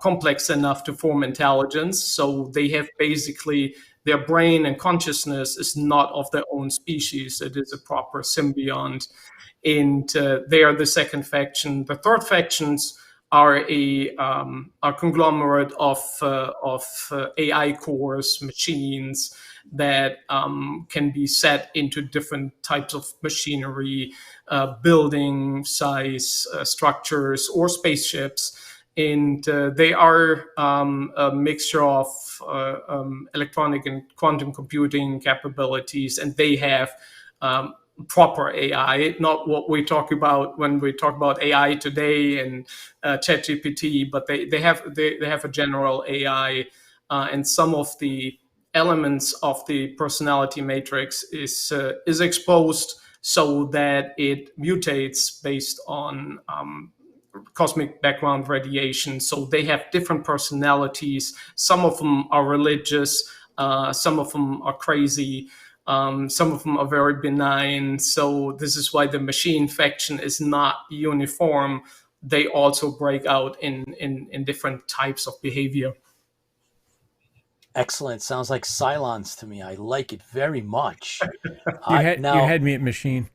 complex enough to form intelligence. So they have basically, their brain and consciousness is not of their own species. It is a proper symbiont. And they are the second faction. The third factions are a conglomerate of AI cores, machines that can be set into different types of machinery, building size structures, or spaceships. And they are a mixture of electronic and quantum computing capabilities, and they have proper AI, not what we talk about when we talk about AI today and ChatGPT, but they have a general AI, and some of the elements of the personality matrix is exposed so that it mutates based on cosmic background radiation. So they have different personalities. Some of them are religious, some of them are crazy, some of them are very benign. So this is why the machine faction is not uniform. They also break out in different types of behavior. Excellent. Sounds like Cylons to me. I like it very much. You had me at machine.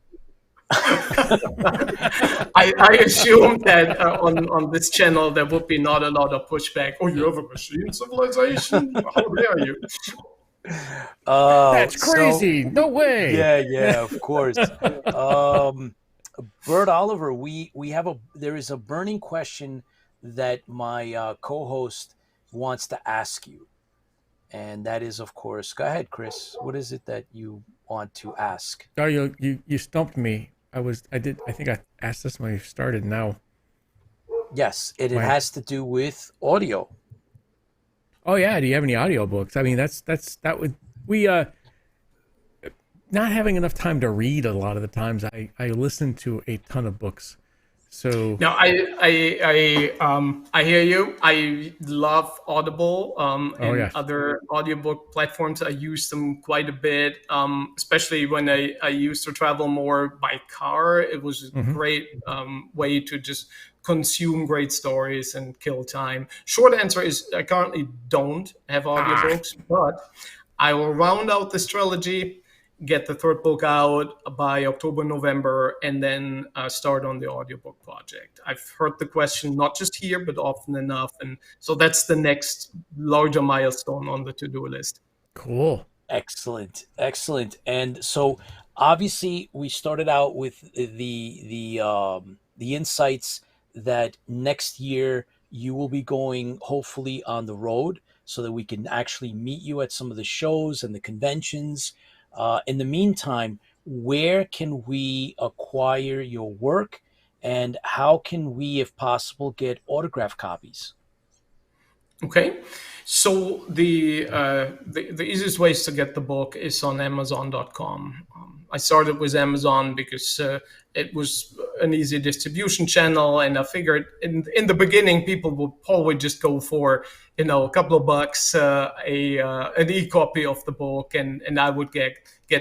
I assume that on this channel there would be not a lot of pushback. Oh, you have a machine civilization? How dare you? That's crazy. No way. Yeah, of course. Bert-Oliver, there is a burning question that my co-host wants to ask you. And that is, of course, go ahead, Chris. What is it that you want to ask? Oh, you stumped me. I think I asked this when we started now. Yes, it has to do with audio. Oh yeah, do you have any audiobooks? I mean, not having enough time to read a lot of the times. I listen to a ton of books. So no, I hear you. I love Audible and other audiobook platforms. I use them quite a bit, especially when I used to travel more by car. It was a great way to just consume great stories and kill time. Short answer is I currently don't have audiobooks, but I will round out this trilogy, get the third book out by October, November, and then start on the audiobook project. I've heard the question not just here, but often enough. And so that's the next larger milestone on the to-do list. Cool. Excellent. And so obviously we started out with the insights that next year you will be going hopefully on the road so that we can actually meet you at some of the shows and the conventions. In the meantime, where can we acquire your work, and how can we, if possible, get autograph copies? Okay, so the easiest ways to get the book is on Amazon.com. I started with Amazon because it was an easy distribution channel, and I figured in the beginning people would probably just go for a couple of bucks an e-copy of the book, and I would get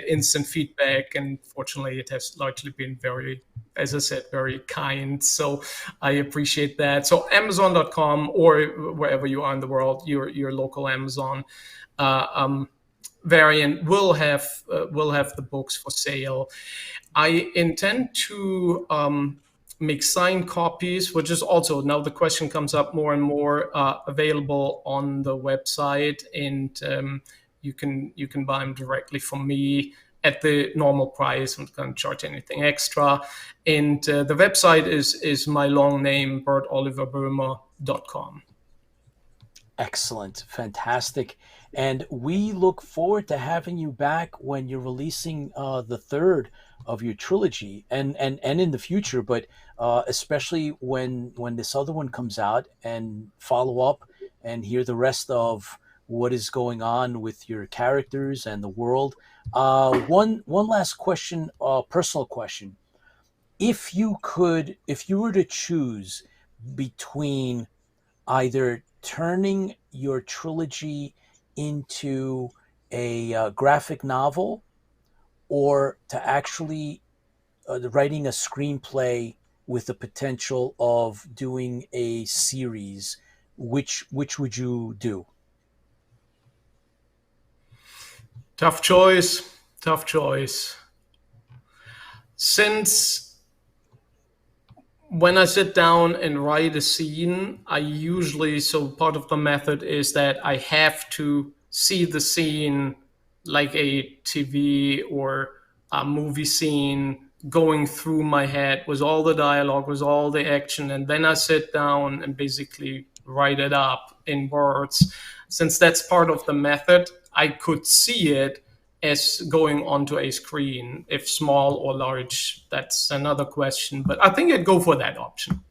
instant feedback. And fortunately, it has largely been very, as I said, very kind. So I appreciate that. So Amazon.com, or wherever you are in the world, your local Amazon variant will have the books for sale. I intend to make signed copies, which is also, now the question comes up more and more, available on the website, and you can buy them directly from me at the normal price. I'm not going to charge anything extra. And the website is my long name, Bert-OliverBoehmer.com. Excellent. Fantastic. And we look forward to having you back when you're releasing the third of your trilogy, and in the future, but especially when this other one comes out, and follow up and hear the rest of what is going on with your characters and the world. One last question, personal question. If you were to choose between either turning your trilogy into a graphic novel, or to actually writing a screenplay with the potential of doing a series, which would you do? Tough choice. Since when I sit down and write a scene, so part of the method is that I have to see the scene like a TV or a movie scene going through my head with all the dialogue, with all the action, and then I sit down and basically write it up in words. Since that's part of the method, I could see it as going onto a screen. If small or large, that's another question. But I think I'd go for that option.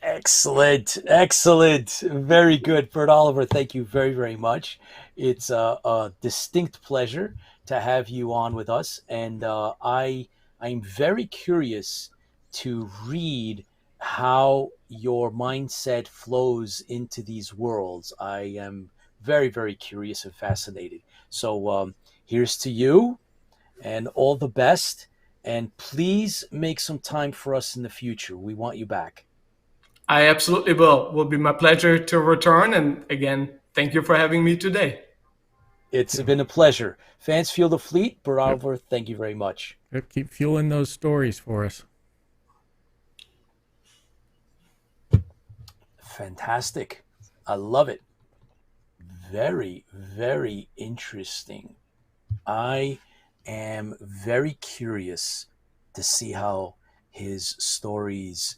Excellent, excellent, very good, Bert-Oliver. Thank you very, very much. It's a distinct pleasure to have you on with us, and I'm very curious to read how your mindset flows into these worlds. I am very, very curious and fascinated. So here's to you, and all the best. And please make some time for us in the future. We want you back. I absolutely will. Will be my pleasure to return. And again, thank you for having me today. It's been a pleasure. Fans Feel the Fleet, Bert-Oliver, thank you very much. Yep, keep fueling those stories for us. Fantastic. I love it. Very, very interesting. I am very curious to see how his stories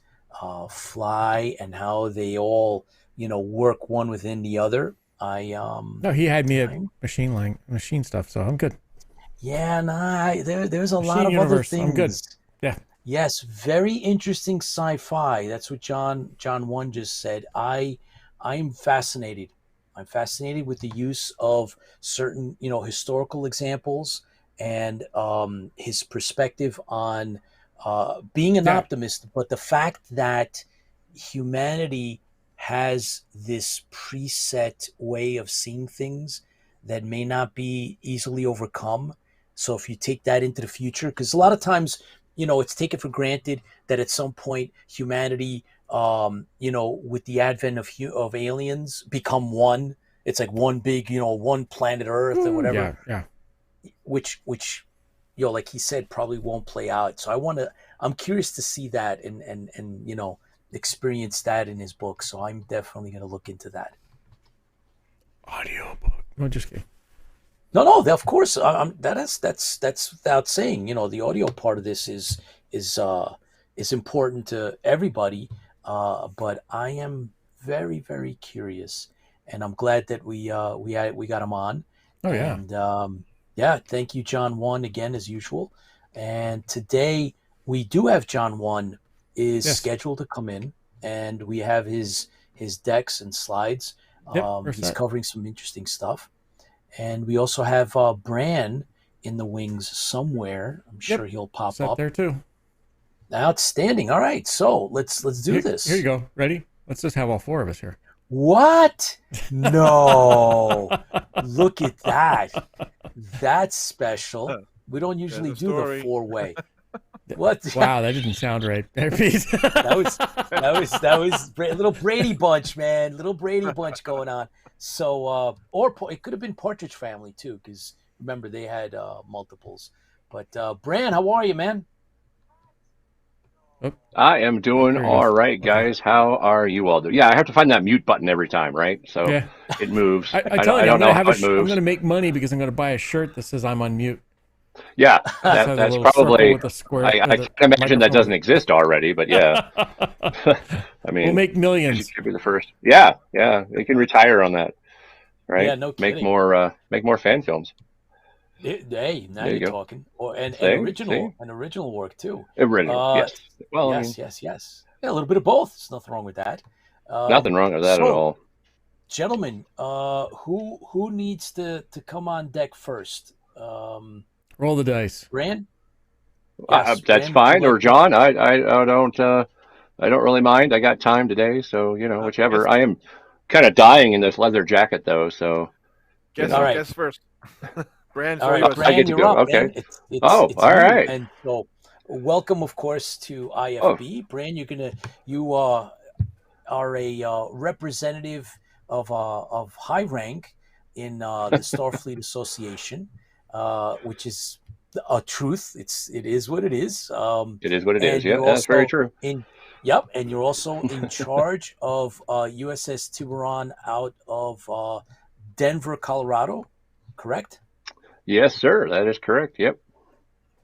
fly and how they all, work one within the other. No, he had me at machine stuff, so I'm good. Yeah, nah, there's a Machine lot of universe, other things. I'm good. Yeah. Yes, very interesting sci-fi. That's what John 1 just said. I'm fascinated. I'm fascinated with the use of certain, historical examples and his perspective on being an optimist, but the fact that humanity has this preset way of seeing things that may not be easily overcome. So if you take that into the future, because a lot of times, it's taken for granted that at some point humanity, with the advent of aliens, become one. It's like one big, one planet Earth or whatever. Yeah. Which, like he said, probably won't play out. So I'm curious to see that and experience that in his book. So I'm definitely going to look into that. Audiobook. No, just kidding. No, of course. That's without saying. The audio part of this is important to everybody. But I am very, very curious, and I'm glad that we got him on. Oh yeah. And thank you, John 1, again as usual. And today we do have John 1 is scheduled to come in, and we have his decks and slides. He's covering some interesting stuff. And we also have Bran in the wings somewhere. I'm sure he'll pop up there too. Outstanding. All right, so let's do this. Here you go. Ready? Let's just have all four of us here. What? No. Look at that. That's special. We don't usually do the four-way. What? Wow, that didn't sound right. that was a little Brady Bunch, man. Little Brady Bunch going on. So, or it could have been Partridge Family too, because remember they had multiples. But Bran, how are you, man? I am doing all right, guys. How are you all doing? Yeah, I have to find that mute button every time, right? So it moves. I don't know how it moves. I'm going to make money because I'm going to buy a shirt that says I'm on mute. Yeah, that's probably. I can imagine that doesn't exist already, but yeah. I mean, we'll make millions. You should be the first. Yeah, they can retire on that, right? Yeah, no kidding. Make more fan films. Hey, now you're talking. And original work too. Original, yes. Well, yes. Yeah, a little bit of both. There's nothing wrong with that. Nothing wrong with that at all. Gentlemen, who needs to come on deck first? Roll the dice. Bran? Yes, that's fine. Or John, I don't really mind. I got time today, so whichever. I am kind of dying in this leather jacket though, so. Guess first. Bran, all right, Bran, I get to go. Okay. It's all right. And so, welcome, of course, to IFB. Oh. Bran, you are a representative of high rank in the Starfleet Association. Which is a truth. It is what it is. It is what it is. Yeah, that's very true. And you're also in charge of USS Tiburon out of Denver, Colorado, correct? Yes, sir. That is correct. Yep.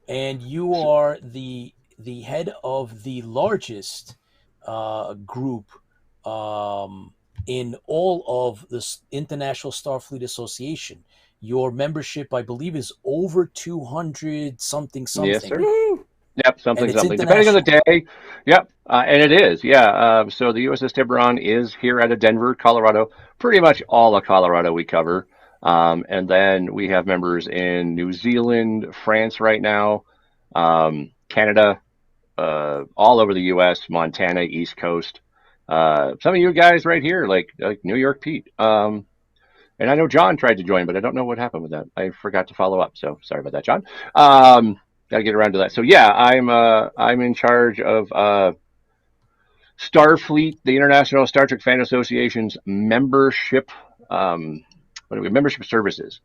And you are the head of the largest group in all of the International Starfleet Association. your membership, I believe, is over 200 something. Yes, sir. Woo! Yep, something, depending on the day. Yep, and it is, yeah. So the USS Tiburon is here out of Denver, Colorado. Pretty much all of Colorado we cover. And then we have members in New Zealand, France right now, Canada, all over the U.S., Montana, East Coast. Some of you guys right here, like New York Pete. And I know John tried to join, but I don't know what happened with that. I forgot to follow up, so sorry about that, John. Got to get around to that. So yeah, I'm in charge of Starfleet, the International Star Trek Fan Association's membership membership services,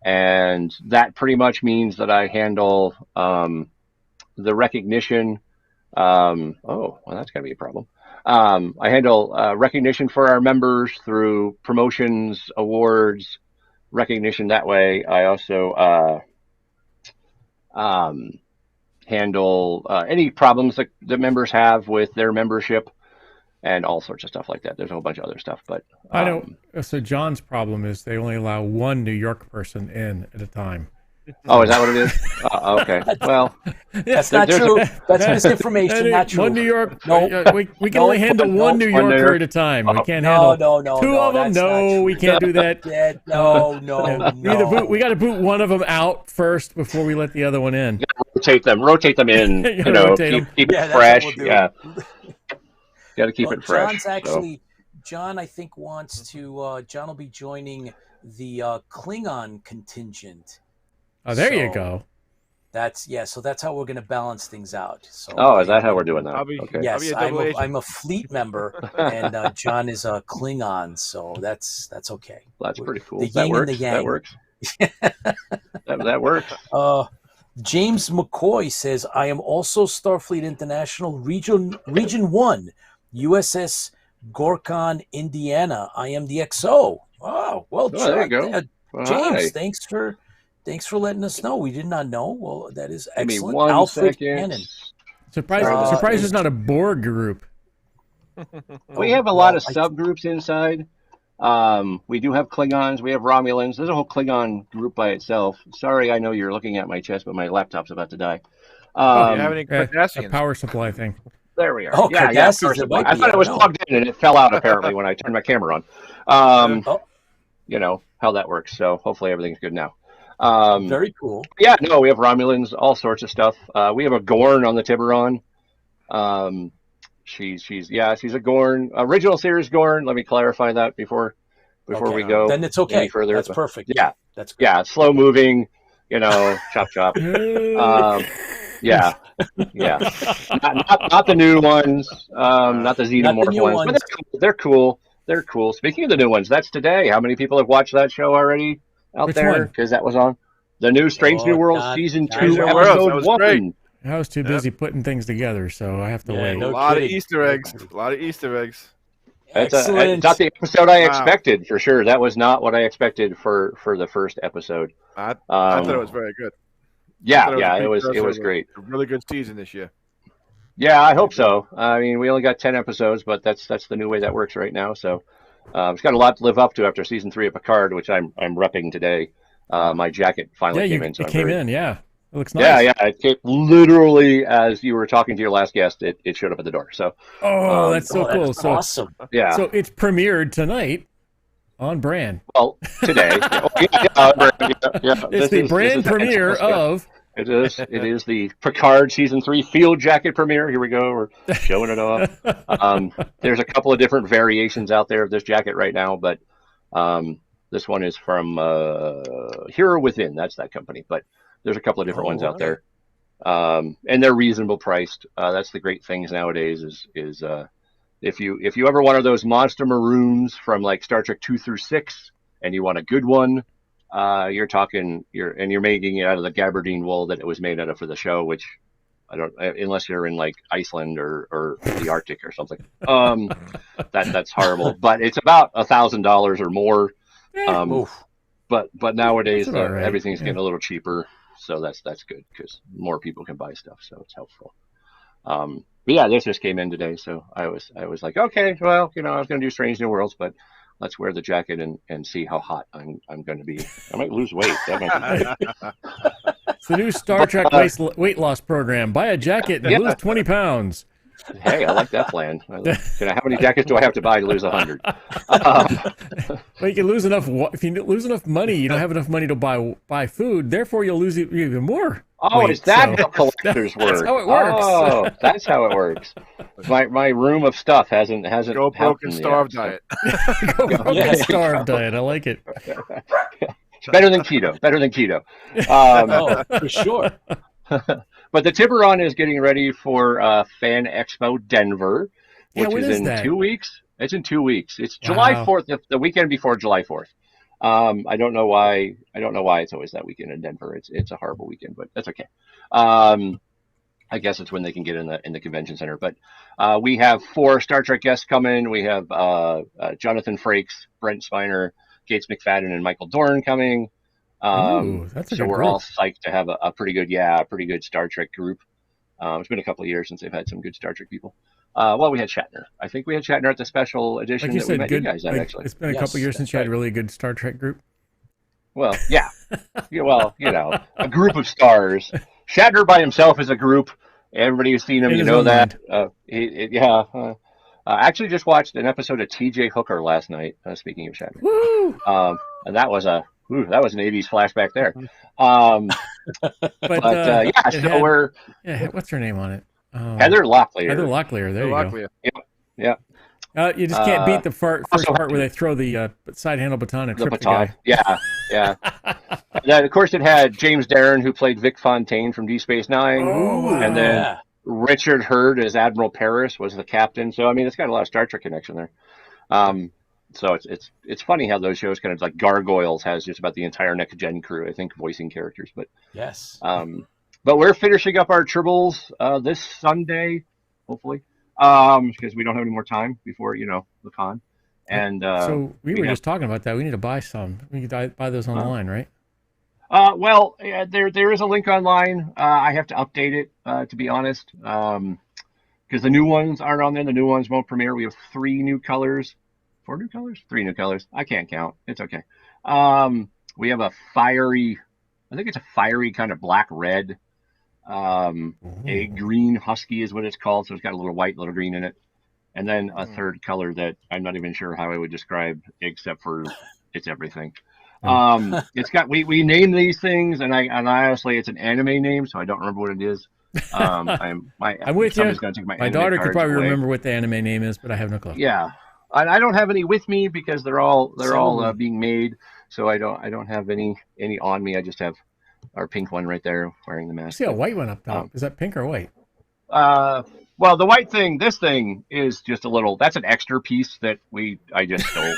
and that pretty much means that I handle the recognition. Oh, well, that's going to be a problem. I handle recognition for our members through promotions, awards, recognition that way. I also handle any problems that the members have with their membership and all sorts of stuff like that. There's a whole bunch of other stuff, but I don't. So John's problem is they only allow one New York person in at a time. Oh, is that what it is? Okay. Well, that's not true. That's misinformation. Not true. One New York. No, we can only handle one New Yorker at a time. We can't handle two of them. No, we can't do that. No. We got to boot one of them out first before we let the other one in. Rotate them in. Keep it fresh. Yeah. Got to keep it fresh. John's actually, John, I think wants to. John will be joining the Klingon contingent. Oh, there you go. So that's how we're going to balance things out. So, is that how we're doing that? Okay. Yes, I'm a fleet member, and John is a Klingon, so that's okay. Well, that's pretty cool. The yin and the yang. That works. that works. James McCoy says, I am also Starfleet International Region 1, USS Gorkon, Indiana. I am the XO. Oh, well, there you go. James, thanks for letting us know. We did not know. Well, that is excellent. Give me 1 Alfred second. Cannon. Surprise is not a Borg group. We have a lot of subgroups inside. We do have Klingons. We have Romulans. There's a whole Klingon group by itself. Sorry, I know you're looking at my chest, but my laptop's about to die. Do you have any Cardassians? A power supply thing. There we are. Oh, yeah, I thought it was plugged in, and it fell out apparently when I turned my camera on. You know how that works. So hopefully everything's good now. Very cool. Yeah, no, we have Romulans, all sorts of stuff. We have a Gorn on the Tiburon. She's a Gorn, original series Gorn. Let me clarify that before we go. Then it's okay. Any further. That's perfect. Yeah, that's good. Yeah, slow moving. Chop. Yeah. Not the new ones. Not the Xenomorph ones. But they're cool. They're cool. Speaking of the new ones, that's today. How many people have watched that show already out there? Because that was on the new Strange New World season 2, episode 1. Great. I was too busy putting things together, so I have to wait. A lot of Easter eggs. It's not the episode I expected, for sure. That was not what I expected for the first episode. I thought it was very good. It was great. A really good season this year. Yeah, I hope so. I mean, we only got 10 episodes, but that's the new way that works right now. So it's got a lot to live up to after season 3 of Picard, which I'm repping today. My jacket finally came in. So it came in, yeah. It looks nice. Yeah. It came literally as you were talking to your last guest. It showed up at the door. So that's so cool. That's awesome. Yeah. So it's premiered tonight on Bran. Well, today. It's the Bran premiere of. It is the Picard season 3 field jacket premiere. Here we go. We're showing it off. There's a couple of different variations out there of this jacket right now, but this one is from Hero Within. That's that company, but there's a couple of different ones out there, and they're reasonable priced. That's the great things nowadays. Is if you ever wanted those monster maroons from like Star Trek 2 through 6, and you want a good one. You're making it out of the gabardine wool that it was made out of for the show, which I don't, unless you're in like Iceland or the Arctic or something. That's horrible. But it's about $1,000 or more. But nowadays everything's getting a little cheaper, so that's good because more people can buy stuff, so it's helpful. But yeah, this just came in today, so I was like, okay, well, I was going to do Strange New Worlds, but let's wear the jacket and see how hot I'm going to be. I might lose weight. That might be good. It's the new Star Trek weight loss program. Buy a jacket and lose 20 pounds. Hey, I like that plan. How many jackets do I have to buy to lose 100? Well, you can lose enough. If you lose enough money, you don't have enough money to buy food. Therefore, you'll lose even more. Oh, weight, is that how collectors work? That's how it works. Oh, that's how it works. My room of stuff hasn't Go broke and starve yet, diet. Go broke and starve diet. I like it. It's better than keto. Better than keto. Oh, for sure. But the Tiburon is getting ready for Fan Expo Denver, which is in that? 2 weeks. It's in 2 weeks. It's July 4th, the weekend before July 4th. I don't know why. It's always that weekend in Denver. It's a horrible weekend, but that's okay. I guess it's when they can get in the convention center. But we have 4 Star Trek guests coming. We have Jonathan Frakes, Brent Spiner, Gates McFadden, and Michael Dorn coming. That's a so good we're group. all psyched to have a pretty good Star Trek group. It's been a couple of years since they've had some good Star Trek people. Well, we had Shatner. I think we had Shatner at the special edition Like you that we said, met good. you guys at, actually. It's been a couple years since you had a really good Star Trek group. Well, yeah. Well, a group of stars. Shatner by himself is a group. Everybody who's seen him, you know that. I actually just watched an episode of T.J. Hooker last night. Speaking of Shatner, Woo! And that was an '80s flashback there. We're what's her name on it? Heather Locklear. Heather Locklear. There you go. Yeah. You just can't beat the first part where they throw the side handle baton and trip the guy. Yeah. And then, of course, it had James Darren, who played Vic Fontaine from D Space Nine, and then Richard Hurd as Admiral Paris was the captain. So I mean, it's got a lot of Star Trek connection there. So it's funny how those shows kind of like Gargoyles has just about the entire Next Gen crew, I think, voicing characters. But yes. But we're finishing up our Tribbles this Sunday, hopefully, because we don't have any more time before the con. And so we were just talking about that. We need to buy some. We can buy those online, right? Well, there is a link online. I have to update it to be honest, because the new ones aren't on there. The new ones won't premiere. We have 3 new colors. 4 new colors? 3 new colors. I can't count. It's okay. We have a fiery kind of black red. A green husky is what it's called. So it's got a little white, little green in it. And then a third color that I'm not even sure how I would describe, except for it's everything. It's got, we name these things, and I honestly, it's an anime name, so I don't remember what it is. I'm with you. My daughter could probably remember what the anime name is, but I have no clue. Yeah. And I don't have any with me because they're all being made. So I don't have any on me. I just have our pink one right there wearing the mask. I see a white one up top. Is that pink or white? Well, the white thing, this thing is just a little, that's an extra piece that I just stole.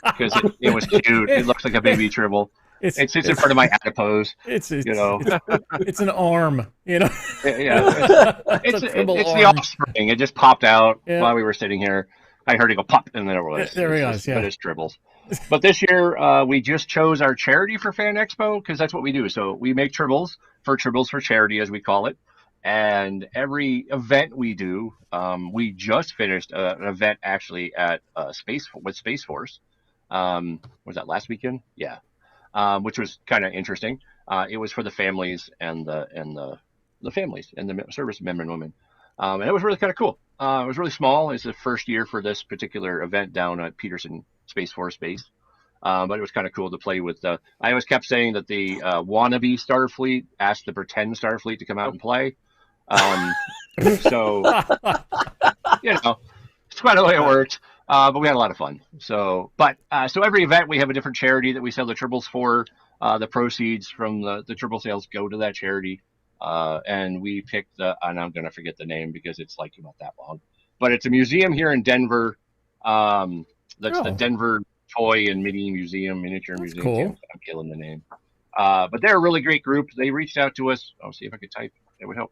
Because it was cute. It looks like a baby Tribble. It sits in front of my adipose. It's an arm, Yeah, it's the offspring. It just popped out while we were sitting here. I heard it go pop, and then it was. There it was. But it's Tribbles. But this year, we just chose our charity for Fan Expo because that's what we do. So we make Tribbles for Charity, as we call it. And every event we do, we just finished an event actually at Space Force. Was that last weekend? Yeah. Which was kind of interesting. It was for the families and the families and the service men and women. And it was really kind of cool. It was really small. It's the first year for this particular event down at Peterson Space Force Base. But it was kind of cool to play with. I always kept saying that the wannabe Starfleet asked the pretend Starfleet to come out and play. So, it's quite the way it worked. But we had a lot of fun. So every event we have a different charity that we sell the Tribbles for. The proceeds from the Tribble sales go to that charity. And we picked and I'm going to forget the name because it's like not that long, but it's a museum here in Denver. That's the Denver Toy and Mini Museum, Miniature Museum. Cool. I'm killing the name. But they're a really great group. They reached out to us. I'll see if I could type. It would help.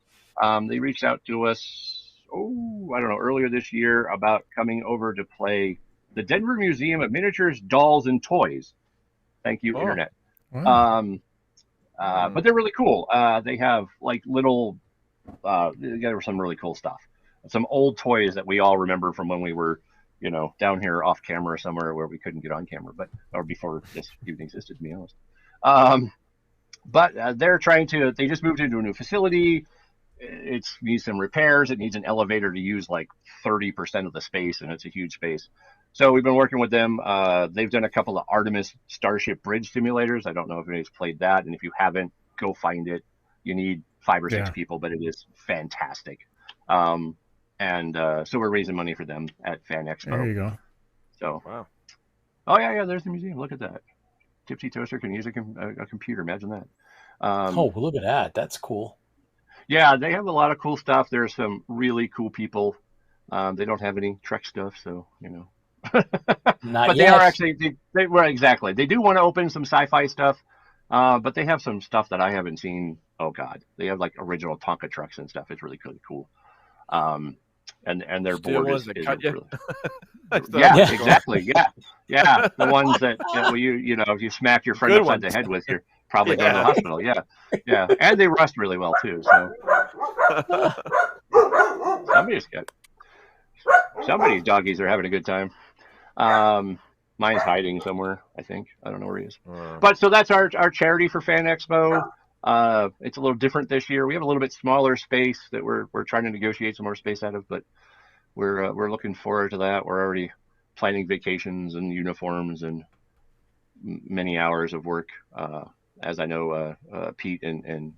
They reached out to us, earlier this year about coming over to play the Denver Museum of Miniatures, Dolls, and Toys. Thank you, Internet. Wow. But they're really cool. They have like little, there was some really cool stuff. Some old toys that we all remember from when we were, down here off camera somewhere where we couldn't get on camera, or before this even existed, to be honest. But they just moved into a new facility. It needs some repairs. It needs an elevator to use like 30% of the space, and it's a huge space. So we've been working with them. They've done a couple of Artemis Starship Bridge simulators. I don't know if anybody's played that, and if you haven't, go find it. You need 5 or 6 people, but it is fantastic. So we're raising money for them at Fan Expo. There you go. So, wow. Oh yeah, there's the museum. Look at that. Tipsy Toaster can use a computer. Imagine that. Look at that. That's cool. Yeah, they have a lot of cool stuff. There's some really cool people. They don't have any Trek stuff, so Not but they yet. are actually exactly. They do want to open some sci-fi stuff, but they have some stuff that I haven't seen. Oh God, they have like original Tonka trucks and stuff. It's really cool. And their Still board ones is that is cut you? really, Yeah. exactly. Yeah, the ones that if you smack your friend Good upside ones. the head with, you're probably going to the hospital. Yeah, and they rust really well too. So somebody's doggies are having a good time. Mine's hiding somewhere, I think. I don't know where he is. But so that's our charity for Fan Expo. It's a little different this year. We have a little bit smaller space that we're trying to negotiate some more space out of, but we're looking forward to that. We're already planning vacations and uniforms and many hours of work. As I know, Pete and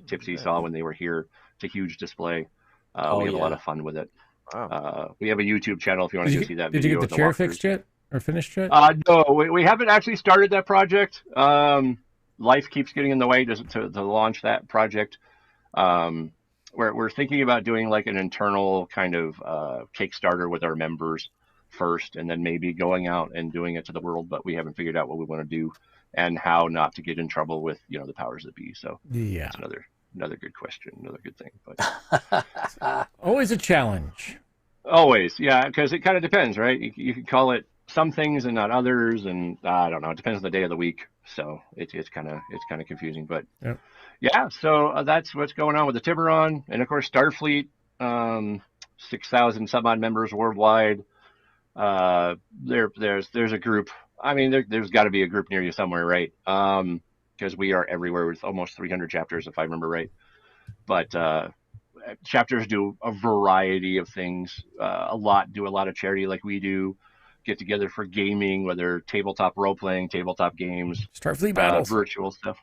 Tipsy saw when they were here. It's a huge display. We have a lot of fun with it. Wow. We have a YouTube channel if you want to go see that video. Did you get the chair fixed yet or finished yet? No, we haven't actually started that project. Life keeps getting in the way to launch that project. We're thinking about doing like an internal kind of Kickstarter with our members first, and then maybe going out and doing it to the world. But we haven't figured out what we want to do and how not to get in trouble with the powers that be. So yeah, that's another good question, another good thing. But always a challenge. Always, yeah, because it kind of depends, right? You can call it some things and not others, and I don't know. It depends on the day of the week, so it's kind of confusing. But yep. Yeah, so that's what's going on with the Tiburon, and of course Starfleet, 6,000 some odd members worldwide. There's a group. I mean, there's got to be a group near you somewhere, right? Because we are everywhere with almost 300 chapters, if I remember right. But chapters do a variety of things. Do a lot of charity like we do. Get together for gaming, whether tabletop role playing, tabletop games, Starfleet battles, virtual stuff,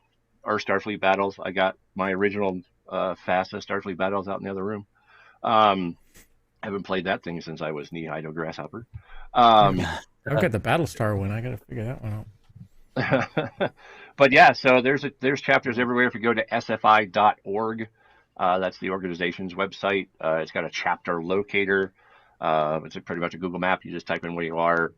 or Starfleet battles. I got my original FASA Starfleet battles out in the other room. Haven't played that thing since I was knee high to a grasshopper. I've got the Battlestar one. I got to figure that one out. But yeah, so there's chapters everywhere. If you go to sfi.org, that's the organization's website. It's got a chapter locator. It's pretty much a Google map. You just type in where you are.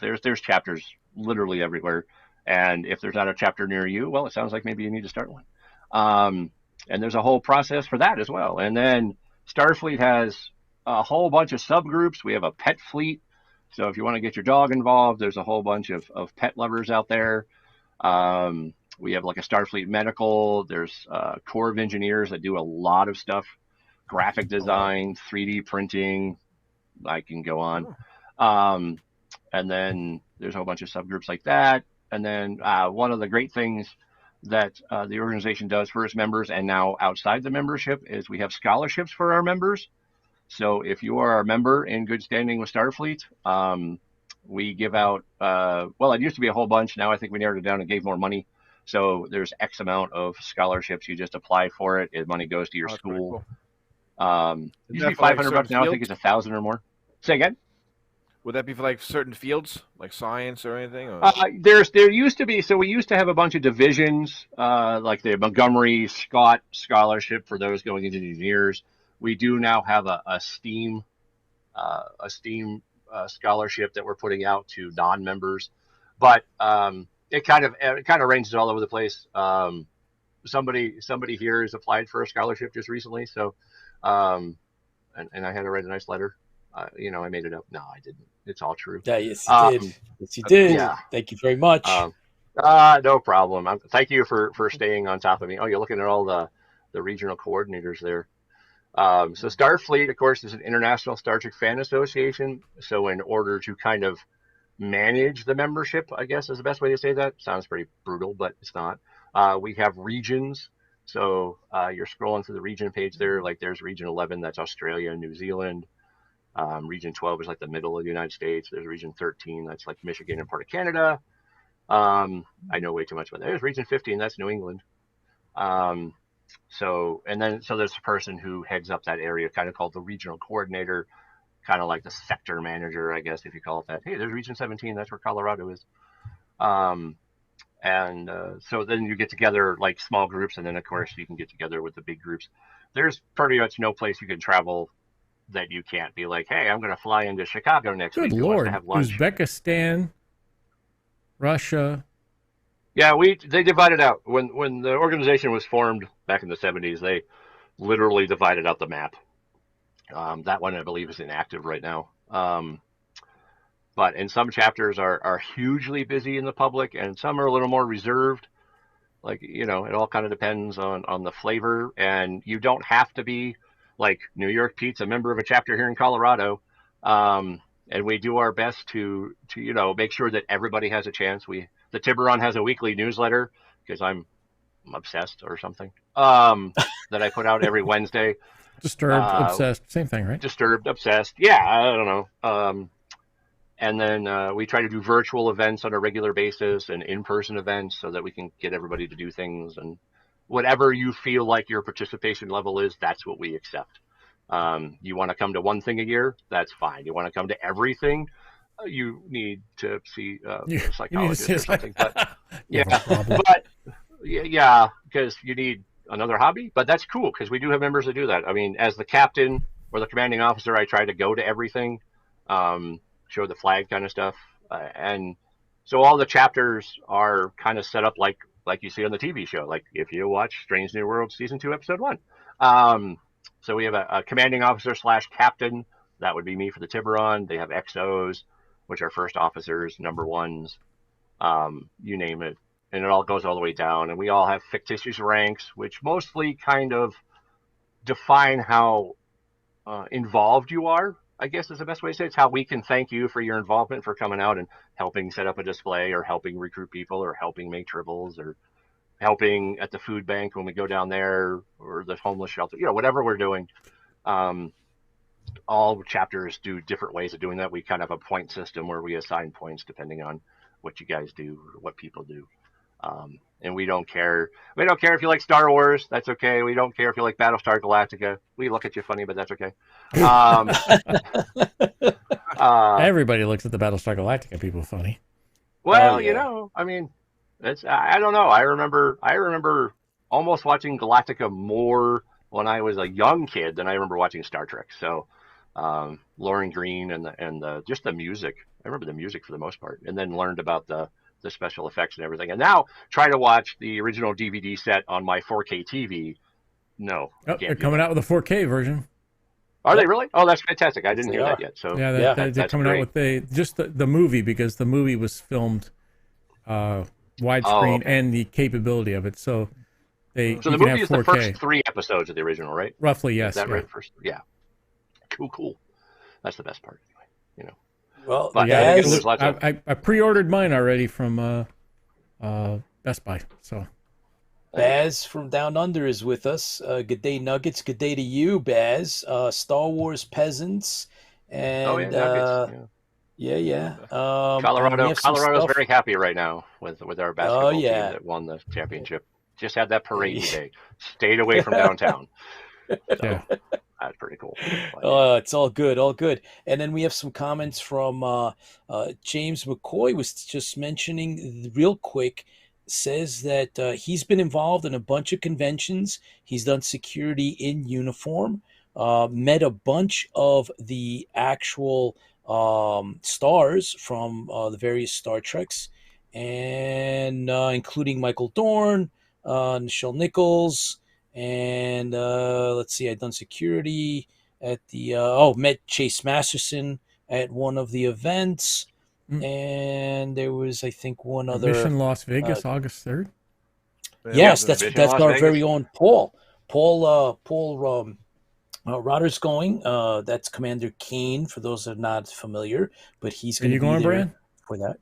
There's chapters literally everywhere. And if there's not a chapter near you, well, it sounds like maybe you need to start one. And there's a whole process for that as well. And then Starfleet has a whole bunch of subgroups. We have a pet fleet. So if you want to get your dog involved, there's a whole bunch of pet lovers out there. We have like a Starfleet medical. There's Corps of Engineers that do a lot of stuff, graphic design, 3D printing. I can go on. And then there's a whole bunch of subgroups like that. And then one of the great things that the organization does for its members and now outside the membership is we have scholarships for our members. So if you are a member in good standing with Starfleet, we give out, it used to be a whole bunch. Now I think we narrowed it down and gave more money. So there's X amount of scholarships. You just apply for it. Money goes to your school. Cool. Usually $500 now. I think it's 1,000 or more. Say again? Would that be for like certain fields, like science or anything? Or? There used to be. So we used to have a bunch of divisions, like the Montgomery Scott Scholarship for those going into engineers. We do now have a STEAM scholarship that we're putting out to non-members, but it kind of ranges all over the place. Somebody here has applied for a scholarship just recently, so and I had to write a nice letter. I made it up. No, I didn't. It's all true. Yeah, yes, you did. Yes, you did. Yeah. Thank you very much. No problem. Thank you for staying on top of me. Oh, you're looking at all the regional coordinators there. So Starfleet, of course, is an international Star Trek fan association. So in order to kind of manage the membership, I guess is the best way to say that. Sounds pretty brutal, but it's not. We have regions. So you're scrolling through the region page there. Like there's region 11, that's Australia and New Zealand. Region 12 is like the middle of the United States. There's region 13, that's like Michigan and part of Canada. I know way too much about that. There's region 15, that's New England. So there's a person who heads up that area, kind of called the regional coordinator, kind of like the sector manager, I guess, if you call it that. Hey, there's region 17, that's where Colorado is. So then you get together like small groups, and then of course you can get together with the big groups. There's pretty much no place you can travel that you can't be like, hey, I'm going to fly into Chicago next week. Good Lord. To have lunch. Uzbekistan, Russia. Yeah, they divided out. When the organization was formed back in the 70s, they literally divided out the map. That one, I believe, is inactive right now. But in some chapters are hugely busy in the public, and some are a little more reserved. Like, it all kind of depends on the flavor, and you don't have to be like New York Pete's a member of a chapter here in Colorado. And we do our best to make sure that everybody has a chance. The Tiburon has a weekly newsletter because I'm obsessed or something that I put out every Wednesday. Disturbed, obsessed, same thing, right? Disturbed, obsessed. Yeah, I don't know. And then we try to do virtual events on a regular basis and in-person events so that we can get everybody to do things. And whatever you feel like your participation level is, that's what we accept. You want to come to one thing a year? That's fine. You want to come to everything? You need to see a psychologist or something. But yeah, because you need another hobby. But that's cool because we do have members that do that. I mean, as the captain or the commanding officer, I try to go to everything, show the flag kind of stuff. And so all the chapters are kind of set up like you see on the TV show. Like if you watch Strange New Worlds Season 2, Episode 1. So we have a commanding officer / captain. That would be me for the Tiburon. They have XOs, which are first officers, number ones, you name it. And it all goes all the way down. And we all have fictitious ranks, which mostly kind of define how involved you are, I guess is the best way to say it. It's how we can thank you for your involvement, for coming out and helping set up a display or helping recruit people or helping make tribbles or helping at the food bank when we go down there or the homeless shelter, whatever we're doing. All chapters do different ways of doing that. We kind of have a point system where we assign points depending on what you guys do or what people do. And we don't care. We don't care if you like Star Wars. That's okay. We don't care if you like Battlestar Galactica. We look at you funny, but that's okay. Everybody looks at the Battlestar Galactica people funny. Well, I mean, I don't know. I remember almost watching Galactica more when I was a young kid than I remember watching Star Trek. So, Lauren Green and just the music. I remember the music for the most part, and then learned about the special effects and everything. And now try to watch the original DVD set on my 4K TV. No, they're coming out with a 4K version. Are they really? Oh, that's fantastic. I didn't hear that yet. So they're coming out with the movie, because the movie was filmed widescreen and the capability of it. So the movie is the first 3 episodes of the original, right? Roughly, yes. Is that right? First, yeah. Cool. That's the best part, anyway. Well, but I pre-ordered mine already from Best Buy. So Baz from Down Under is with us. Good day, Nuggets. Good day to you, Baz. Star Wars Peasants. And Nuggets. Yeah. Colorado's very happy right now with our basketball team that won the championship. Just had that parade today. Stayed away from downtown. So, that's pretty cool. It's all good. And then we have some comments from James McCoy was just mentioning real quick, says that he's been involved in a bunch of conventions. He's done security in uniform, met a bunch of the actual stars from the various Star Treks, and including Michael Dorn, Nichelle Nichols, and let's see, I've done security at the met Chase Masterson at one of the events, and there was, I think, one other Mission Las Vegas, August 3rd. Yes, that's our very own Paul Rodder's going. That's Commander Kane, for those that are not familiar, but he's Are going you to be going, there Bran? for that.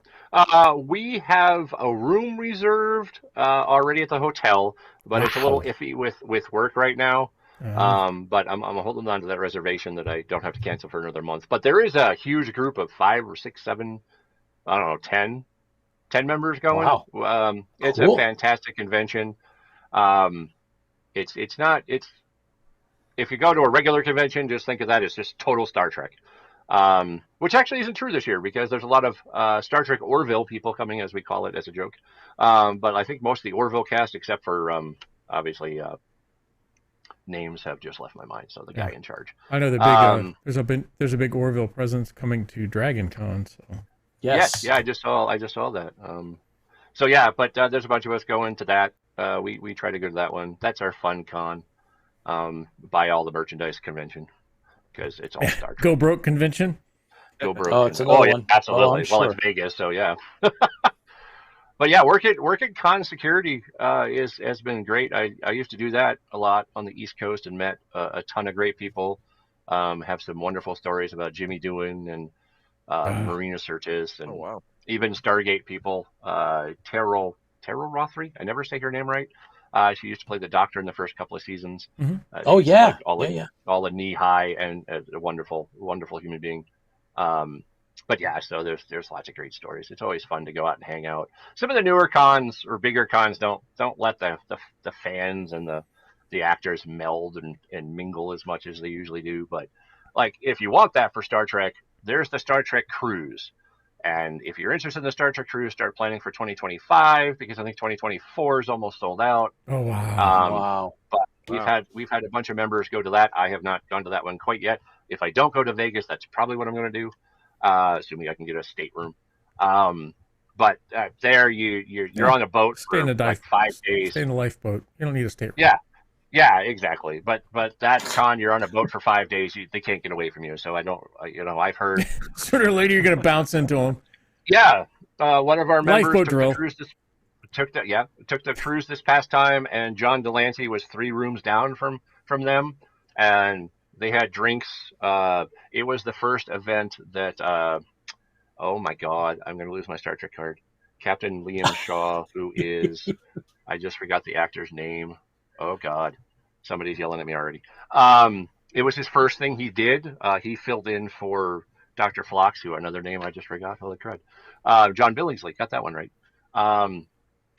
We have a room reserved already at the hotel, but it's a little iffy with work right now. But I'm holding on to that reservation that I don't have to cancel for another month. But there is a huge group of 5 or 6, 7, I don't know, 10 members going. Wow. It's Cool. a fantastic convention. It's not, if you go to a regular convention, just think of that as just total Star Trek. Which actually isn't true this year because there's a lot of Star Trek Orville people coming, as we call it, as a joke. But I think most of the Orville cast, except for obviously names, have just left my mind. So the guy in charge. I know the big there's a big Orville presence coming to Dragon Con. So Yes. Yeah, I just saw that. So yeah, but there's a bunch of us going to that. We try to go to that one. That's our fun con. Buy all the merchandise convention because it's all Star Trek. Go broke convention. Go broke. Oh, it's another one. Absolutely. Oh, well, it's Vegas, so yeah. But yeah, working con security has been great. I used to do that a lot on the East Coast and met a ton of great people. Have some wonderful stories about Jimmy Doohan and Marina Sirtis and even Stargate people. Terrell Rothery. I never say her name right. She used to play the Doctor in the first couple of seasons. Mm-hmm. Oh yeah, like all the knee high and a wonderful human being. But yeah, so there's lots of great stories. It's always fun to go out and hang out. Some of the newer cons or bigger cons don't let the fans and the actors meld and mingle as much as they usually do. But like if you want that for Star Trek, there's the Star Trek Cruise. And if you're interested in the Star Trek Cruise, start planning for 2025 because I think 2024 is almost sold out. Oh wow! Wow! But we've had a bunch of members go to that. I have not gone to that one quite yet. If I don't go to Vegas, that's probably what I'm going to do, assuming I can get a stateroom. But there you're on a boat for like 5 days. Stay in the lifeboat. You don't need a stateroom. Yeah, exactly. But that con, you're on a boat for 5 days. They can't get away from you. So I don't. I've heard sooner or later you're going to bounce into them. Yeah, one of our members Lifeboat took drill. the cruise. Took the cruise this past time, and John Delancey was 3 rooms down from them, and they had drinks. It was the first event that. Oh my God, I'm going to lose my Star Trek card. Captain Liam Shaw, who is, I just forgot the actor's name. Oh God, somebody's yelling at me already. It was his first thing he did. He filled in for Dr. Phlox, who another name I just forgot. Holy crud. John Billingsley, got that one right. And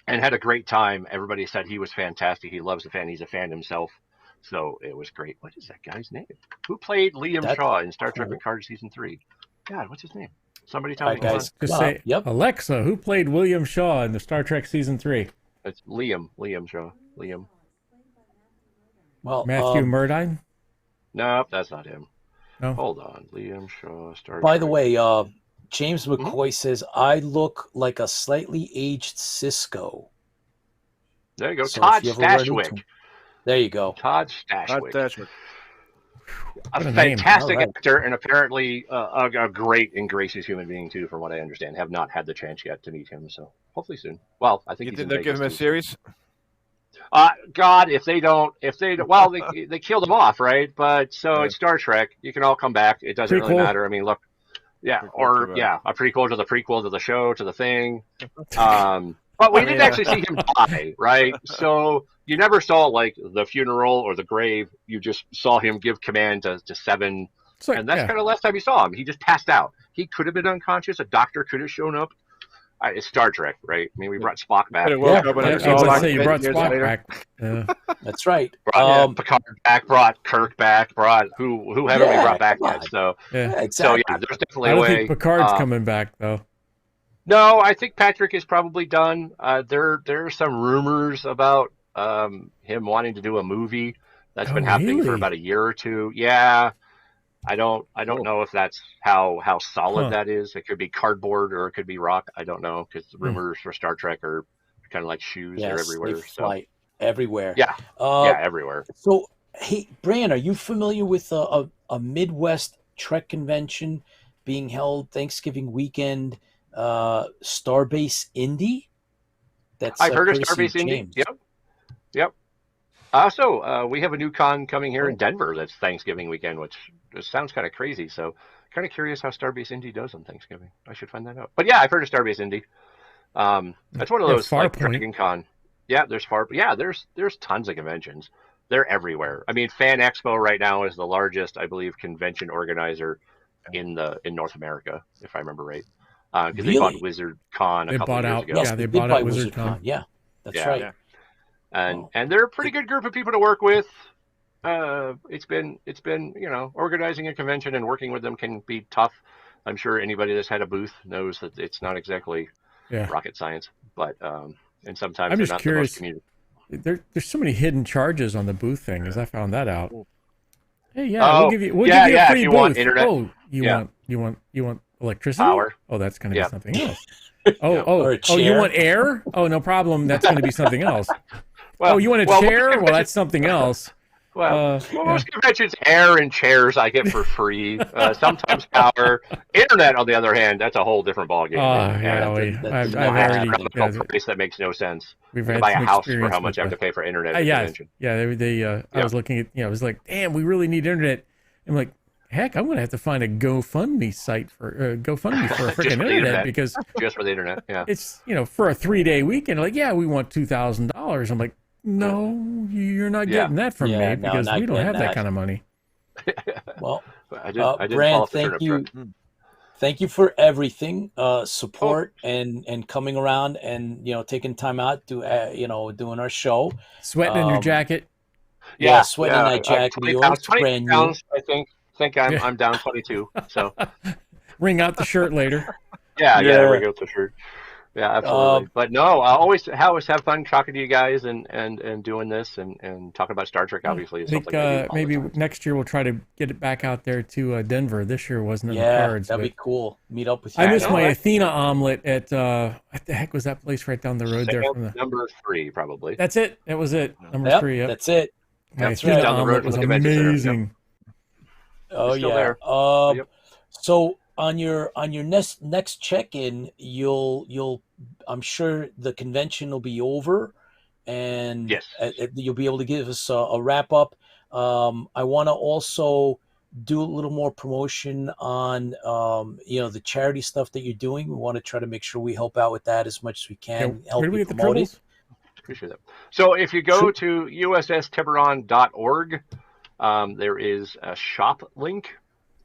had a great time. Everybody said he was fantastic. He loves the fan. He's a fan himself. So it was great. What is that guy's name? Who played Liam Shaw in Star Trek Picard Season 3? God, what's his name? Somebody tell me. Guys, just say, Alexa, who played William Shaw in the Star Trek Season 3? It's Liam Shaw. Liam. Well, Matthew Murdine? Nope, that's not him. No. Hold on. Liam Shaw, Star By Trek. the way, James McCoy says, I look like a slightly aged Cisco. There you go. So Todd if you ever run into Stashwick. him- There you go. Todd Stashwick. A What a fantastic name. actor and apparently a great and gracious human being too, from what I understand. Have not had the chance yet to meet him, so hopefully soon. Well, I think You he's think in they'll give Vegas him a too. series? God, if they don't, well, they killed him off, right? But so it's Star Trek. You can all come back. It doesn't really Prequel. matter. I mean, look, yeah, Prequel to a prequel to the show, to the thing. But we didn't actually see him die, right? So you never saw like the funeral or the grave. You just saw him give command to Seven, and that's kind of the last time you saw him. He just passed out. He could have been unconscious. A doctor could have shown up. It's Star Trek, right? I mean, we brought Spock back. You brought Spock back. That's right. Picard back, brought Kirk back, brought who haven't we brought back yet? So exactly. So yeah, there's definitely I a don't way. think Picard's coming back though. No, I think Patrick is probably done. There are some rumors about him wanting to do a movie that's been happening for about a year or two. Yeah. I don't know if that's how solid that is. It could be cardboard or it could be rock. I don't know because rumors for Star Trek are kind of like shoes. They're everywhere. They fly everywhere. Yeah, everywhere. So, hey, Bran, are you familiar with a Midwest Trek convention being held Thanksgiving weekend, Starbase Indy? I've heard of Starbase Indy. Yep. Also, we have a new con coming here in Denver. That's Thanksgiving weekend, which just sounds kind of crazy. So, kind of curious how Starbase Indy does on Thanksgiving. I should find that out. But yeah, I've heard of Starbase Indy. That's one of those like Dragon Con. Yeah, there's tons of conventions. They're everywhere. I mean, Fan Expo right now is the largest, I believe, convention organizer in North America, if I remember right. Because they bought Wizard Con a couple of years ago. Yes, they bought out Wizard Con. Yeah, that's right. Yeah. And they're a pretty good group of people to work with. It's been organizing a convention and working with them can be tough. I'm sure anybody that's had a booth knows that it's not exactly rocket science, but and sometimes I'm they're just not curious. the most There's so many hidden charges on the booth thing, as I found that out. Hey, we'll give you a free booth. Want internet. Oh, you want electricity? Power. Oh, that's going to be something else. Or a you want air? Oh, no problem. That's going to be something else. Well, you want a chair? Well, that's something else. Most conventions, air and chairs I get for free. Sometimes power. Internet, on the other hand, that's a whole different ballgame. I've already price that makes no sense. We've had buy a house for how much I have to pay for internet. I was looking at, I was like, damn, we really need internet. I'm like, heck, I'm gonna have to find a GoFundMe site for GoFundMe for a freaking internet because just for the internet. Yeah, it's for a 3-day weekend. Like, we want $2,000. I'm like, no, you're not getting that from me because we don't have that kind of money. Well, I didn't Bran, thank you for everything, support and coming around and taking time out to doing our show. Sweating in your jacket. Yeah, sweating in that jacket. Yours brand new. I think I'm down 22. So wring out the shirt later. Yeah, wring out the shirt. Yeah, absolutely. But no, I always have fun talking to you guys and doing this and talking about Star Trek. Obviously, I think maybe next year we'll try to get it back out there to Denver. This year wasn't in the cards. That'd be cool. Meet up with you. I missed my Athena omelet at what the heck was that place right down the road there? From number 3, probably. That's it. That was it. Number 3. Yep. That's it. My Athena omelet was amazing. Oh yeah. There. So on your next check-in, you'll I'm sure the convention will be over, and you'll be able to give us a wrap up. I want to also do a little more promotion on the charity stuff that you're doing. We want to try to make sure we help out with that as much as we can. Help you promote it. Appreciate that. So if you go to usstiburon.org, there is a shop link.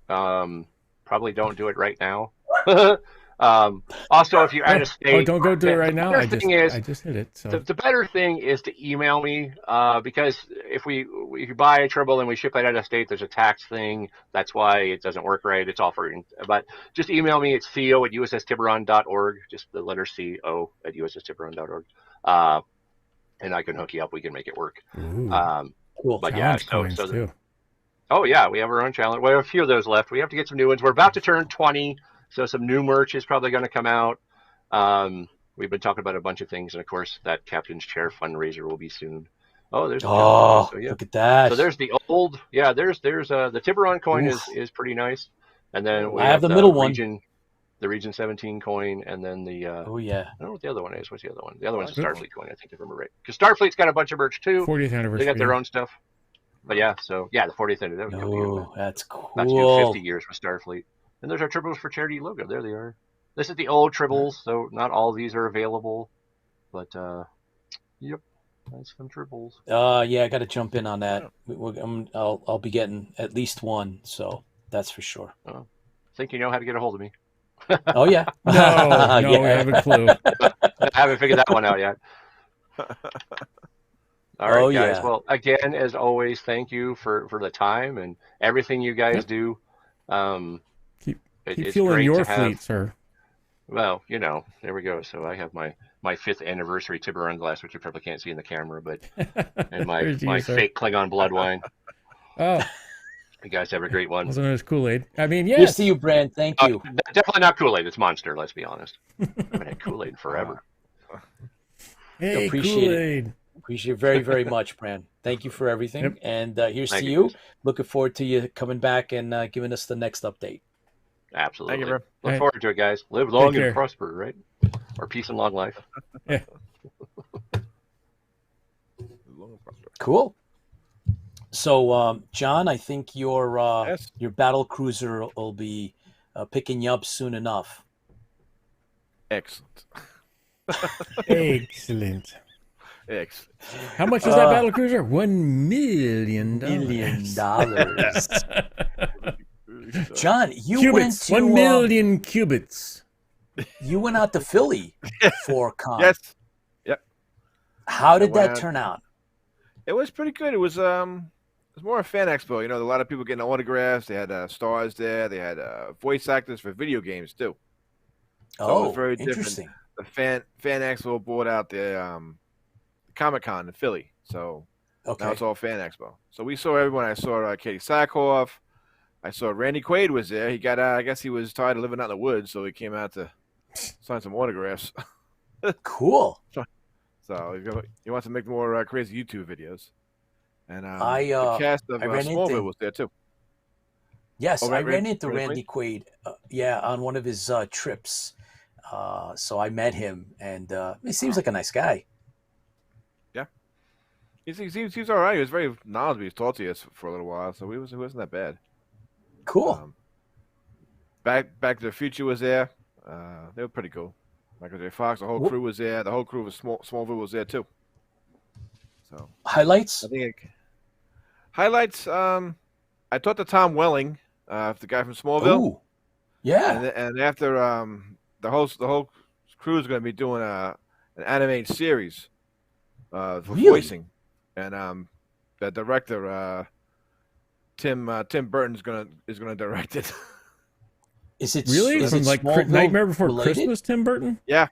Probably don't do it right now. Also, if you're out of state, don't go do it right now. I just hit it. So the better thing is to email me because if you buy a Tribble and we ship it out of state, there's a tax thing. That's why it doesn't work right. It's all for, but just email me at co@usstiburon.org. Just the letter CO at usstiburon.org, and I can hook you up. We can make it work. Cool. But too. Oh yeah, we have our own challenge. We have a few of those left. We have to get some new ones. We're about to turn 20. So some new merch is probably going to come out. We've been talking about a bunch of things, and of course, that Captain's Chair fundraiser will be soon. Oh, there's look at that. So there's the old, there's the Tiburon coin is pretty nice, and then we have the middle one, the Region 17 coin, and then the I don't know what the other one is. What's the other one? The other one's the Starfleet coin, I think, if I remember right. Because Starfleet's got a bunch of merch too. 40th anniversary. They got their own stuff. But the 40th anniversary. Oh, that's cool. That's 50 years with Starfleet. And there's our Tribbles for Charity logo. There they are. This is the old Tribbles, so not all of these are available. But, that's some Tribbles. I got to jump in on that. I'll be getting at least one, so that's for sure. I think you know how to get a hold of me. Oh, yeah. No, I have a clue. I haven't figured that one out yet. All right, guys. Yeah. Well, again, as always, thank you for the time and everything you guys do. Keep fueling your fleet, sir. Well, there we go. So I have my 5th anniversary Tiburon glass, which you probably can't see in the camera, but and my fake Klingon blood wine. Oh, you guys have a great one. Wasn't it Kool-Aid? I mean, yes. Good to see you, Bran. Thank you. Definitely not Kool-Aid. It's Monster. Let's be honest. I haven't had Kool-Aid in forever. Hey, appreciate Kool-Aid. It. Appreciate it very, very much, Bran. Thank you for everything. Yep. And here's to you. Looking forward to you coming back and giving us the next update. Absolutely. Thank you, bro. Look forward to it, guys. Live long and prosper, right? Or peace and long life. Yeah. Cool. So, John, I think your Yes. battle cruiser will be picking you up soon enough. Excellent. Excellent. Excellent. How much is that battle cruiser? $1 million. $1 million. John, you went Cubits. to 1 million cubits. you went out to Philly for con. Yes. Yep. How did went that out- turn out? It was pretty good. It was more a fan expo. You know, a lot of people getting autographs. They had stars there. They had voice actors for video games too. So it was very different. Interesting. The fan expo brought out the Comic-Con in Philly. So Okay. now it's all fan expo. So we saw everyone. I saw Katie Sackhoff. I saw Randy Quaid was there. He got I guess he was tired of living out in the woods, so he came out to sign some autographs. Cool. So he wants to make more crazy YouTube videos. And the cast of I ran Smallville into- was there too. Yes, Oh, I Randy- ran into Randy Randy Quaid. On one of his trips. So I met him, and he seems like a nice guy. He seems all right. He was very knowledgeable. He talked to us for a little while, so he wasn't that bad. Cool. Back to the Future was there. They were pretty cool. Michael J. Fox, the whole crew was there. The whole crew of Smallville was there too. So Highlights? I think highlights. I talked to Tom Welling, the guy from Smallville, Ooh. Yeah. and after the whole crew is going to be doing an animated series for Really? voicing, and the director Tim Burton is gonna direct it. Is it Really? Is From it like Smallville Nightmare Before related? Christmas, Tim Burton? Yep.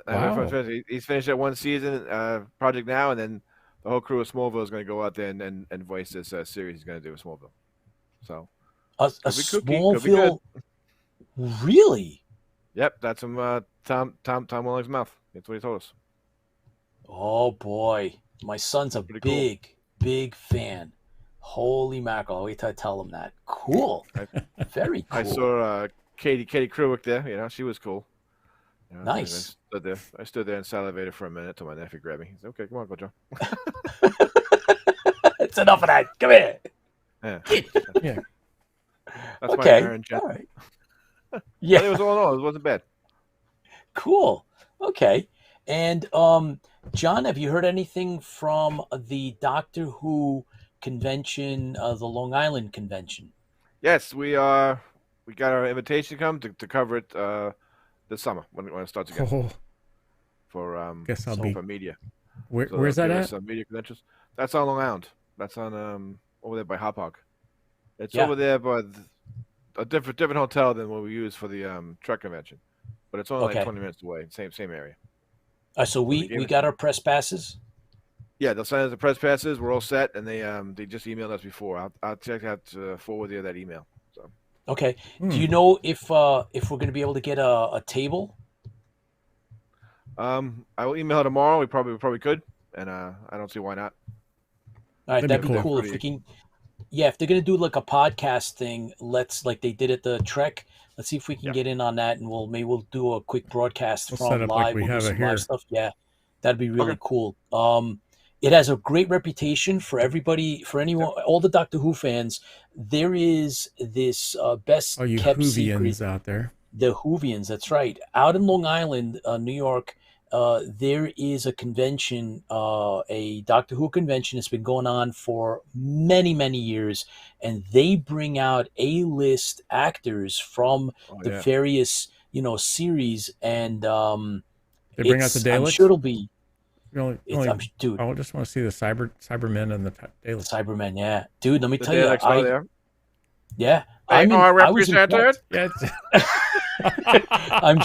Wow. He's finished that one season project now, and then the whole crew of Smallville is going to go out there and voice this series he's going to do with Smallville. So, A Could be cookie, could be Smallville? Really? yep, that's from Tom Welling's mouth. That's what he told us. Oh boy, my son's a Pretty cool. big fan. Holy mackerel! I'll wait till I tell him that. Cool. Very cool. I saw Katie Kruick there. You know, she was cool. You know, Nice. I stood there and salivated for a minute till my nephew grabbed me. He said, "Okay, come on, go, John." It's enough of that. Come here. Yeah, Yeah. that's Okay. my parent. All right. But Yeah. it was all in all. It wasn't bad. Cool. Okay. And John, have you heard anything from the Doctor Who convention, the Long Island convention? Yes, we got our invitation to come to cover it this summer when it starts again Oh, for guess I'll be. for media. So Where's they'll that give at? us some media credentials. That's on Long Island. That's on over there by Hop Hog. It's Yeah. over there by a different hotel than what we use for the Trek convention, but it's only Okay. like 20 minutes away. Same area. So we got our press passes. Yeah, they'll send us the press passes. We're all set, and they just emailed us before. I'll check out forward you that email. So Okay. Hmm. Do you know if we're going to be able to get a table? I will email her tomorrow. We probably could, and I don't see why not. All right, That'd that'd be be cool. cool if we can. Yeah, if they're going to do like a podcast thing, like they did at the Trek. Let's see if we can Yeah. get in on that, and we'll do a quick broadcast We'll from set up live. like we We'll do have it some here. live stuff. Yeah, that'd be really Okay. cool. It has a great reputation for everybody, for anyone, all the Doctor Who fans. There is this best All you kept secret. Whovians out there. The Whovians, that's right. Out in Long Island, New York, there is a convention, a Doctor Who convention. It's been going on for many, many years, and they bring out A-list actors from the yeah. various, series, and They bring out the I'm Daleks. sure it'll be. Dude, I just want to see the Cybermen and the Daleks. Cybermen, yeah, dude. Let me The tell you, Daleks are there. yeah, They I was represented. impressed. Yeah, I'm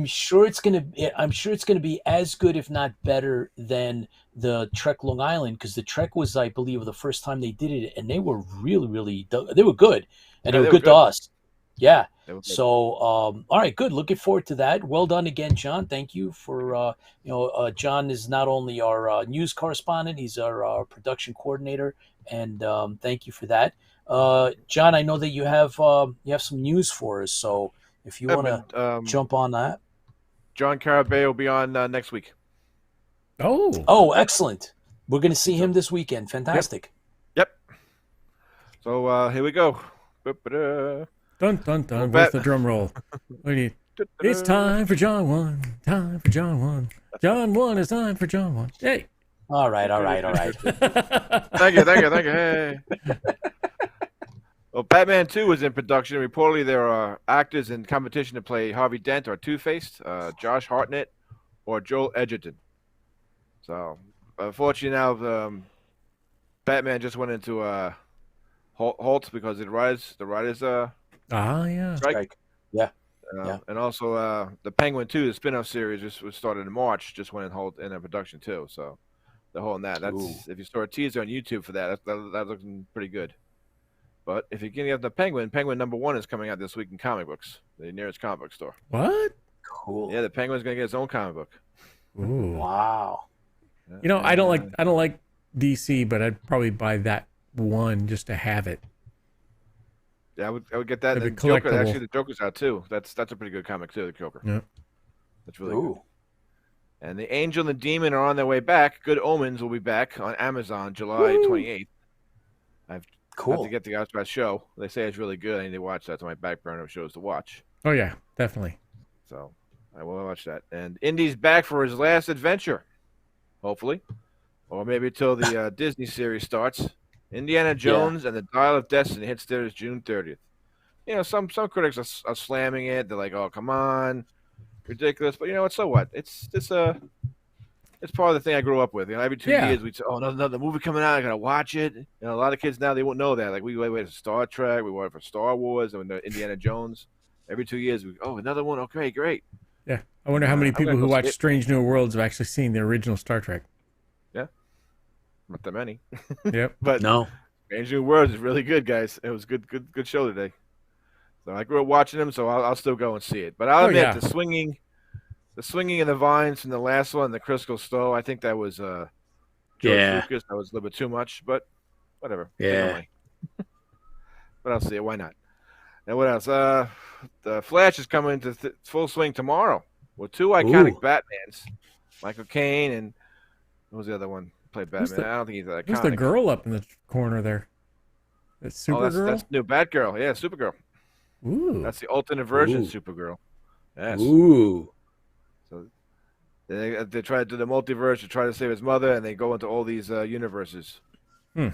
sure it's gonna be as good, if not better, than the Trek Long Island, because the Trek was, I believe, the first time they did it, and they were really they were good, and Yeah, they were they were good to good. us. Yeah. They were good. So, all right, good. Looking forward to that. Well done again, John. Thank you for John is not only our news correspondent, he's our production coordinator, and thank you for that. John, I know that you have some news for us, so if you want to jump on that. John Carabay will be on next week. Oh, Oh, excellent. We're going to see him this weekend. Fantastic. Yep. So here we go. Ba-ba-da. Dun dun dun. Where's the drum roll? What do you? It's time for John 1. Time for John 1. John 1 is time for John 1. Hey. All right. Thank you. Hey. Well, Batman 2 is in production. Reportedly, there are actors in competition to play Harvey Dent or Two-Face, Josh Hartnett, or Joel Edgerton. So, unfortunately now, Batman just went into halt because the writers strike. Yeah. And also the Penguin 2, the spin-off series, was started in March, just went in halt in production too. So they're holding that. That's if you saw a teaser on YouTube for that looking pretty good. But if you're getting up the Penguin #1 is coming out this week in comic books, the nearest comic book store. What? Cool. Yeah, the Penguin's gonna get his own comic book. Ooh. Wow. You know, I don't like DC, but I'd probably buy that one just to have it. Yeah, I would get that. It'd And be Joker, collectible. actually, the Joker's out too. That's a pretty good comic too. The Joker. Yeah. That's really good. And the Angel and the Demon are on their way back. Good Omens will be back on Amazon July 28th. I have to get the guys to that show. They say it's really good. I need to watch that. It's on my back burner of shows to watch. Oh yeah, definitely. So I will watch that. And Indy's back for his last adventure, hopefully, or maybe until the Disney series starts. Indiana Jones and the Dial of Destiny hits theaters June 30th. You know, some critics are slamming it. They're like, "Oh, come on, ridiculous." But you know what? So what? It's part of the thing I grew up with. You know, every 2 years we'd say, "Oh, another movie coming out. I gotta watch it." You know, a lot of kids now they won't know that. Like we waited for Star Trek, we waited for Star Wars, and Indiana Jones. Every 2 years, another one. Okay, great. Yeah, I wonder how many people who watch Strange New Worlds have actually seen the original Star Trek. Yeah, not that many. Yep. But no, Strange New Worlds is really good, guys. It was good show today. So I grew up watching them, so I'll still go and see it. But I'll admit the swinging and the vines from the last one, the Crystal Skull, I think that was George Lucas. That was a little bit too much, but whatever. Yeah. But I'll see it. Why not? And what else? The Flash is coming into full swing tomorrow with 2 iconic Batmans, Michael Caine and what was the other one? Played Batman. I don't think he's that iconic. Who's the girl up in the corner there? That's Supergirl? That's new Batgirl. Yeah, Supergirl. Ooh. That's the alternate version of Supergirl. Yes. Ooh. So they try to do the multiverse to try to save his mother, and they go into all these universes.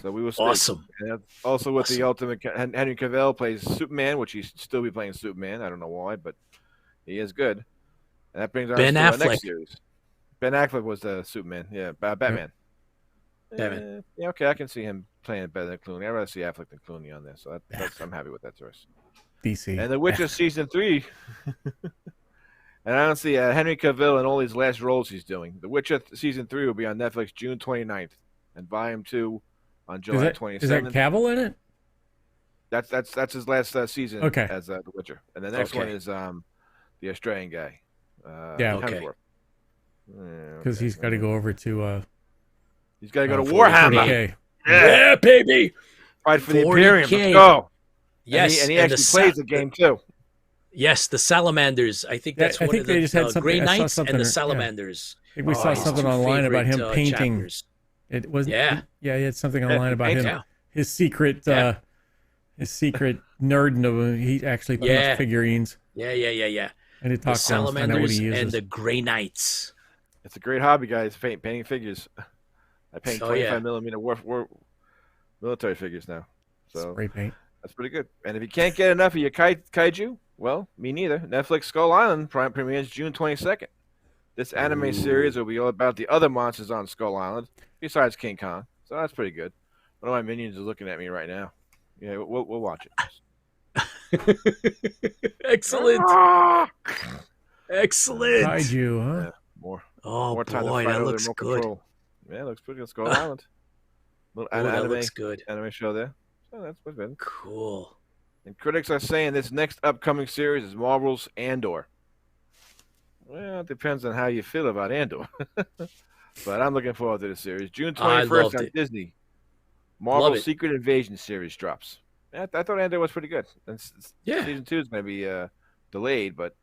So we will see. Awesome. And also with the ultimate, Henry Cavill plays Superman, which he should still be playing Superman. I don't know why, but he is good. And that brings us to our next series. Ben Affleck was the Superman. Yeah, Batman. Batman. Yeah, okay, I can see him playing better than Clooney. I'd rather see Affleck than Clooney on there, so I'm happy with that choice. DC. And The Witcher season 3. And I don't see Henry Cavill in all these last roles he's doing. The Witcher season 3 will be on Netflix June 29th, and Volume 2 on July 27th. Is that Cavill in it? That's his last season as The Witcher, and the next one is the Australian guy. Because he's got to go over to. He's got to go to Warhammer. Okay. Yeah, baby. Fight for the Imperium. Let's go. Yes, and he actually plays the game too. Yes, the Salamanders. I think that's one of they just had the Grey Knights and the Salamanders. I think we saw something online about him painting. Chapters. It was he had something Yeah, online about him. Yeah. His secret nerd. He actually paints figurines. Yeah. And he The talks about what Salamanders he uses. and the Grey Knights. It's a great hobby, guys. Painting figures. I paint 25 millimeter war military figures now. So spray paint. That's pretty good. And if you can't get enough of your kaiju, well, me neither. Netflix Skull Island premieres June 22nd. This anime series will be all about the other monsters on Skull Island, besides King Kong. So that's pretty good. One of my minions is looking at me right now. Yeah, we'll watch it. Excellent. Excellent. Kaiju, huh? Yeah, more time boy, to fight that looks good. Control. Yeah, it looks pretty good. Skull Island. That looks good. Anime show there. So that's what's good. Cool. And critics are saying this next upcoming series is Marvel's Andor. Well, it depends on how you feel about Andor. But I'm looking forward to the series. June 21st on Disney. Marvel Secret Invasion series drops. I thought Andor was pretty good. Season 2 is going to be delayed, but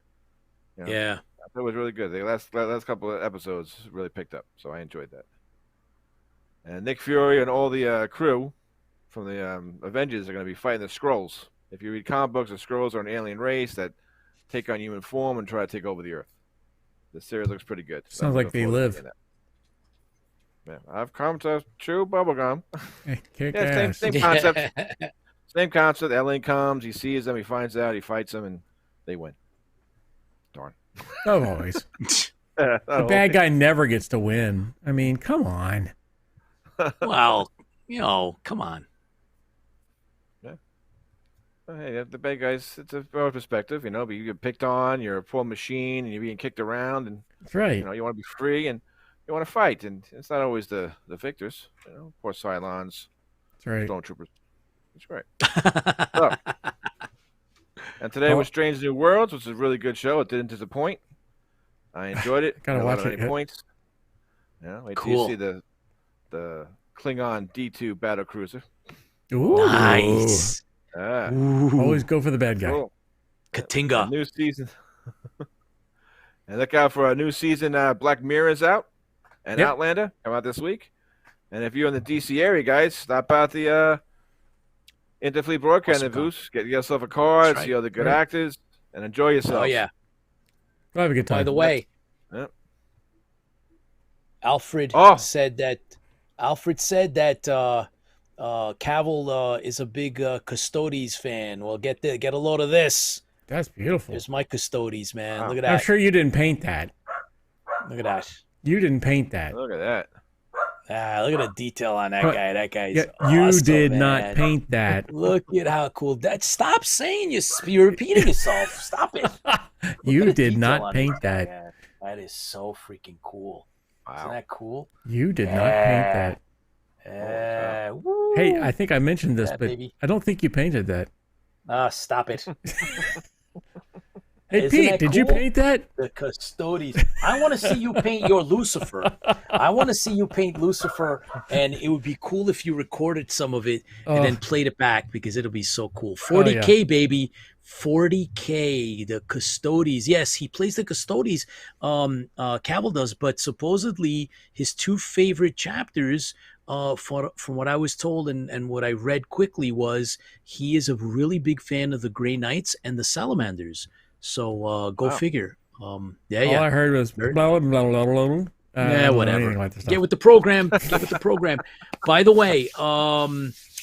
I thought it was really good. The last couple of episodes really picked up, so I enjoyed that. And Nick Fury and all the crew from the Avengers are going to be fighting the Skrulls. If you read comic books, the Skrulls are an alien race that take on human form and try to take over the Earth. The series looks pretty good. So Sounds like they live. Yeah, I've come to chew bubblegum. Kick Yeah, ass. same concept. Same concept. Alien comes, he sees them, he finds out, he fights them, and they win. Darn. Oh, always. The bad guy never gets to win. I mean, come on. Well, come on. Hey, the bad guys, it's a broad perspective, but you get picked on, you're a poor machine, and you're being kicked around, and That's right. you want to be free, and you want to fight, and it's not always the victors. Poor Cylons, That's right. Stormtroopers. That's right. So, and today was Strange New Worlds, which is a really good show. It didn't disappoint. I enjoyed it. Gotta watch it. Points. Wait till Cool. you see the Klingon D2 battle cruiser. Ooh. Nice. Always go for the bad guy. Cool. Katinga. New season. And look out for a new season. Black Mirror is out, and Outlander come out this week. And if you're in the DC area, guys, stop out the Interfleet Broadcasting booth. Get yourself a card, see all the good actors, and enjoy yourself. Oh yeah. We'll have a good time. By the way, Yep. Alfred said that Cavill is a big Custodes fan. Well, get a load of this. That's beautiful. There's my Custodes, man. Wow. Look at that. I'm sure you didn't paint that. Look at that. You didn't paint that. Look at that. Look at the detail on that guy. That guy's you awesome, did man. not paint that. Look at how cool that. Stop saying you're repeating yourself. Stop it. You did not paint that. Man. That is so freaking cool. Wow. Isn't that cool? You did not paint that. Woo. Hey, I think I mentioned this, Yeah, but baby. I don't think you painted that. Stop it. Hey, Isn't Pete, that did you cool? paint that? The Custodes. I want to see you paint your Lucifer. I want to see you paint Lucifer, and it would be cool if you recorded some of it and then played it back because it'll be so cool. 40K, baby. 40K. The Custodes. Yes, he plays the Custodes. Cavill does, but supposedly his two favorite chapters, from what I was told and what I read quickly, was he is a really big fan of the Grey Knights and the Salamanders. So go figure. All I heard was blah, blah, blah, blah, blah. Whatever. Get with the program. Get with the program. By the way,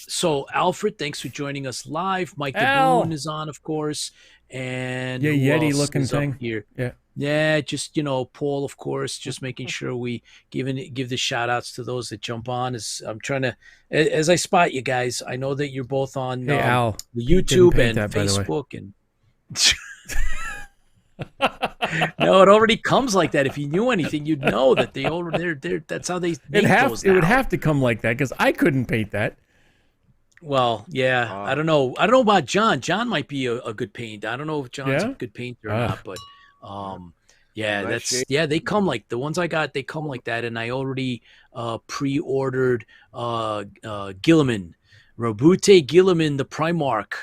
so Alfred, thanks for joining us live. Mike DeBoone is on, of course. And Yeti looking thing here. Yeah, just Paul, of course, just making sure we give the shout outs to those that jump on. As I'm trying to, as I spot you guys, I know that you're both on the YouTube and Facebook and. No, it already comes like that. If you knew anything, you'd know that they're that's how they make those now. It would have to come like that because I couldn't paint that. Well, yeah, I don't know about John. John might be a good painter. I don't know if John's a good painter or not, but they come like the ones I got. They come like that, and I already pre-ordered Gilliman, Robute Gilliman, the Primarch.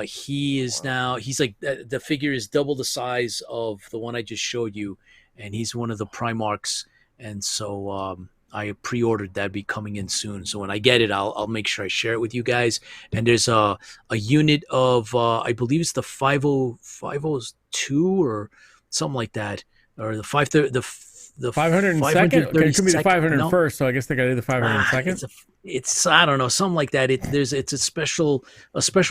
He's like the figure is double the size of the one I just showed you, and he's one of the Primarchs, and so I pre-ordered that be coming in soon. So when I get it, I'll make sure I share it with you guys. And there's a unit of I believe it's the 502 or something like that, or the 502nd. Okay, it could be the 501st. So I guess they got to do the 502nd. It's I don't know, something like that. It's a special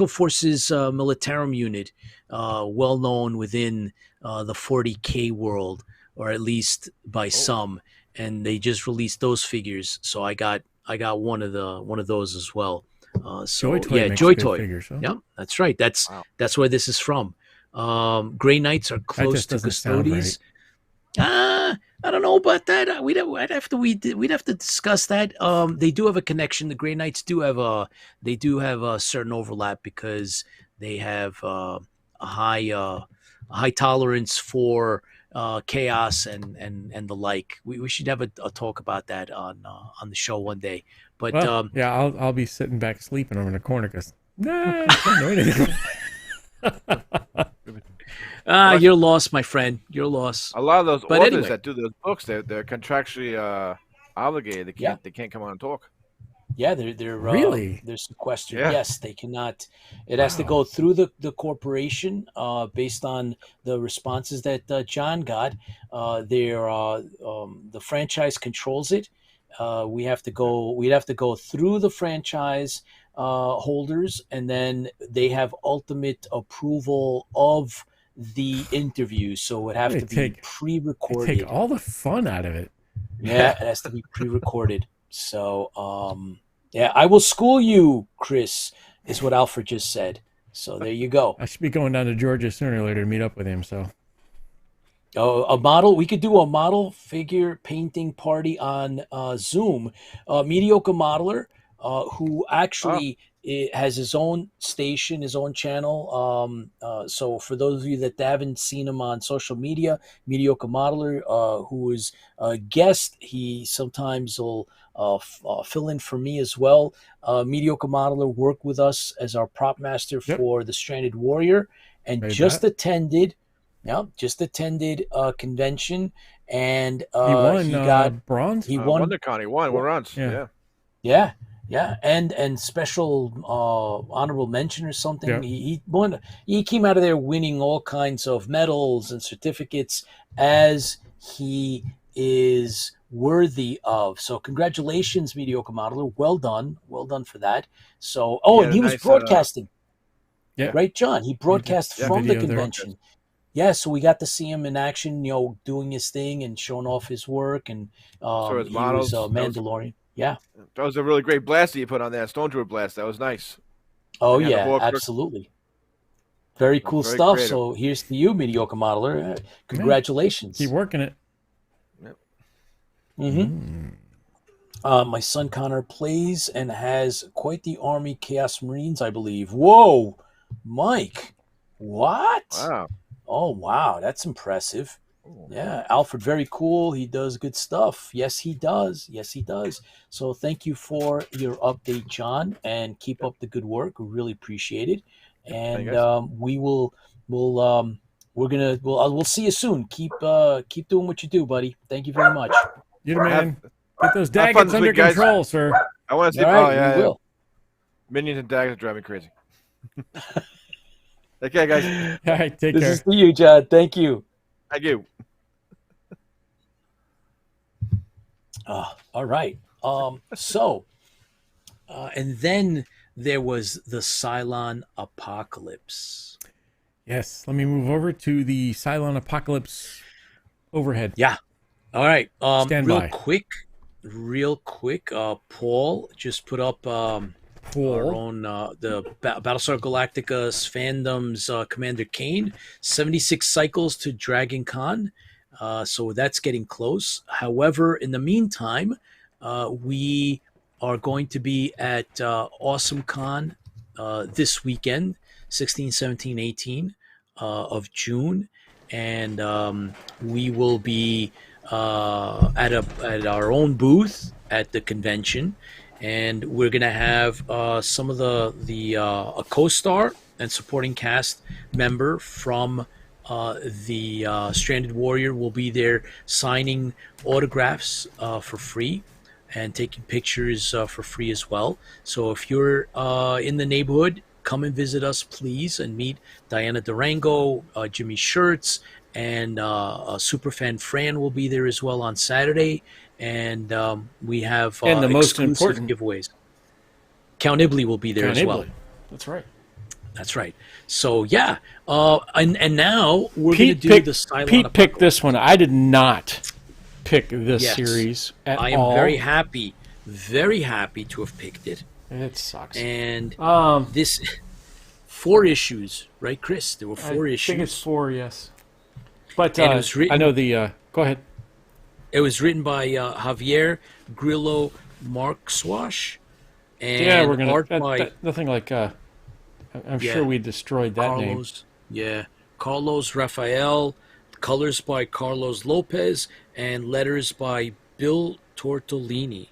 forces militarum unit, well known within the 40K world, or at least by some. And they just released those figures, so I got one of those as well. Joy Toy. Figures, huh? Yep, that's right. That's where this is from. Grey Knights are close to Custodes. I don't know about that. We'd have to discuss that. They do have a connection. The Grey Knights do have a certain overlap because they have a high tolerance for chaos and the like. We should have a talk about that on the show one day. But I'll be sitting back sleeping over in the corner because I don't know anything. You're lost, my friend. You're lost. A lot of those authors that do those books, they're contractually obligated. They Yeah. can't. They can't come on and talk. Yeah, they're Really? they're sequestered. Yeah. Yes, they cannot. It has to Wow. go through the corporation based on the responses that John got. The franchise controls it. We'd have to go through the franchise holders, and then they have ultimate approval of the interview. So it would have They to be take pre-recorded. all the fun out of it. Yeah, it has to be pre-recorded. So, yeah, I will school you, Chris, is what Alfred just said. So there you go. I should be going down to Georgia sooner or later to meet up with him. So Oh, a model. We could do a model figure painting party on Zoom. Mediocre modeler, who actually has his own station, his own channel. So for those of you that haven't seen him on social media, Mediocre modeler, who is a guest, he sometimes will fill in for me as well. Mediocre modeler worked with us as our prop master for the Stranded Warrior, and attended a convention, and he won. he got bronze. He won. WonderCon. He won. Runs. Yeah. And special honorable mention or something. Yeah. He won. He came out of there winning all kinds of medals and certificates, as he is worthy of. So congratulations, Mediocre Modeler. Well done for that. So and he was nice, broadcasting. Yeah. Right, John. He broadcast from the video there. convention. Yeah, so we got to see him in action, doing his thing and showing off his work, and his he models. was Mandalorian. Yeah. That was a really great blast that you put on that Stormtrooper blast. That was nice. Oh, They had a yeah, Hawk- absolutely. Very cool Very stuff. creative. So here's to you, Mediocre Modeler. Congratulations. Keep working it. Mm-hmm. My son Connor plays and has quite the army, Chaos Marines, I believe. Whoa, Mike. What? Wow. Oh, wow. That's impressive. Yeah, Alfred, very cool. He does good stuff. Yes, he does. So thank you for your update, John, and keep up the good work. We really appreciate it. And we'll see you soon. Keep doing what you do, buddy. Thank you very much. You're the man. Get those Have fun daggers this under week, guys. control, sir. I want to see. All right, we will. Minions and daggers drive me crazy. Okay, guys. All right, take This care. is to you, John. Thank you. Thank you. All right. And then there was the CYLON Apocalypse. Yes, let me move over to the CYLON Apocalypse overhead. Yeah. All right. Stand by. Real quick. Paul just put up our own the Battlestar Galactica's fandom's Commander Kane, 76 cycles to Dragon Con. So that's getting close. However, in the meantime, we are going to be at Awesomecon this weekend, 16, 17, 18 of June. And we will be at our own booth at the convention. And we're going to have some of a co-star and supporting cast member from the Stranded Warrior will be there signing autographs for free and taking pictures for free as well. So if you're in the neighborhood, come and visit us, please, and meet Diana Durango, Jimmy Shirts, and Superfan Fran will be there as well on Saturday. And we have and the most exclusive important giveaways. Count Ibley will be there as well. That's right. That's right. So yeah, and now we're going to do the CYLON Pete picked Apocalypse. this one. I did not pick this series at all. I am very happy to have picked it. It sucks. And this 4 issues, right, Chris? There were 4 issues. I think it's 4, yes. But And it was written- I know the. Go ahead. It was written by Javier Grillo Marxwash, and Yeah, we're gonna. art by nothing like. I'm sure we destroyed that name. Carlos. Yeah, Carlos Rafael. Colors by Carlos Lopez, and letters by Bill Tortolini.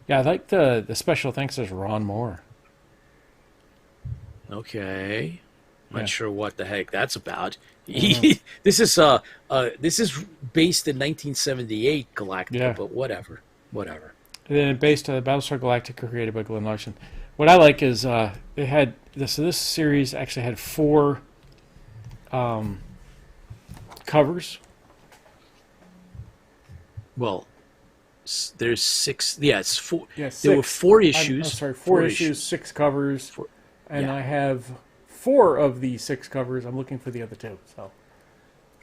Yeah, I like the special thanks is Ron Moore. Okay, Yeah. not sure what the heck that's about. This is based in 1978 Galactica, Yeah. but whatever. whatever. And then based on Battlestar Galactica, created by Glenn Larson. What I like is they had this. So this series actually had 4 covers. Well, there's 6. Yeah, it's 4. Yeah, there were 4 issues. I'm sorry, 4 issues, 6 covers, and yeah. I have 4 of the 6 covers. I'm looking for the other 2. So,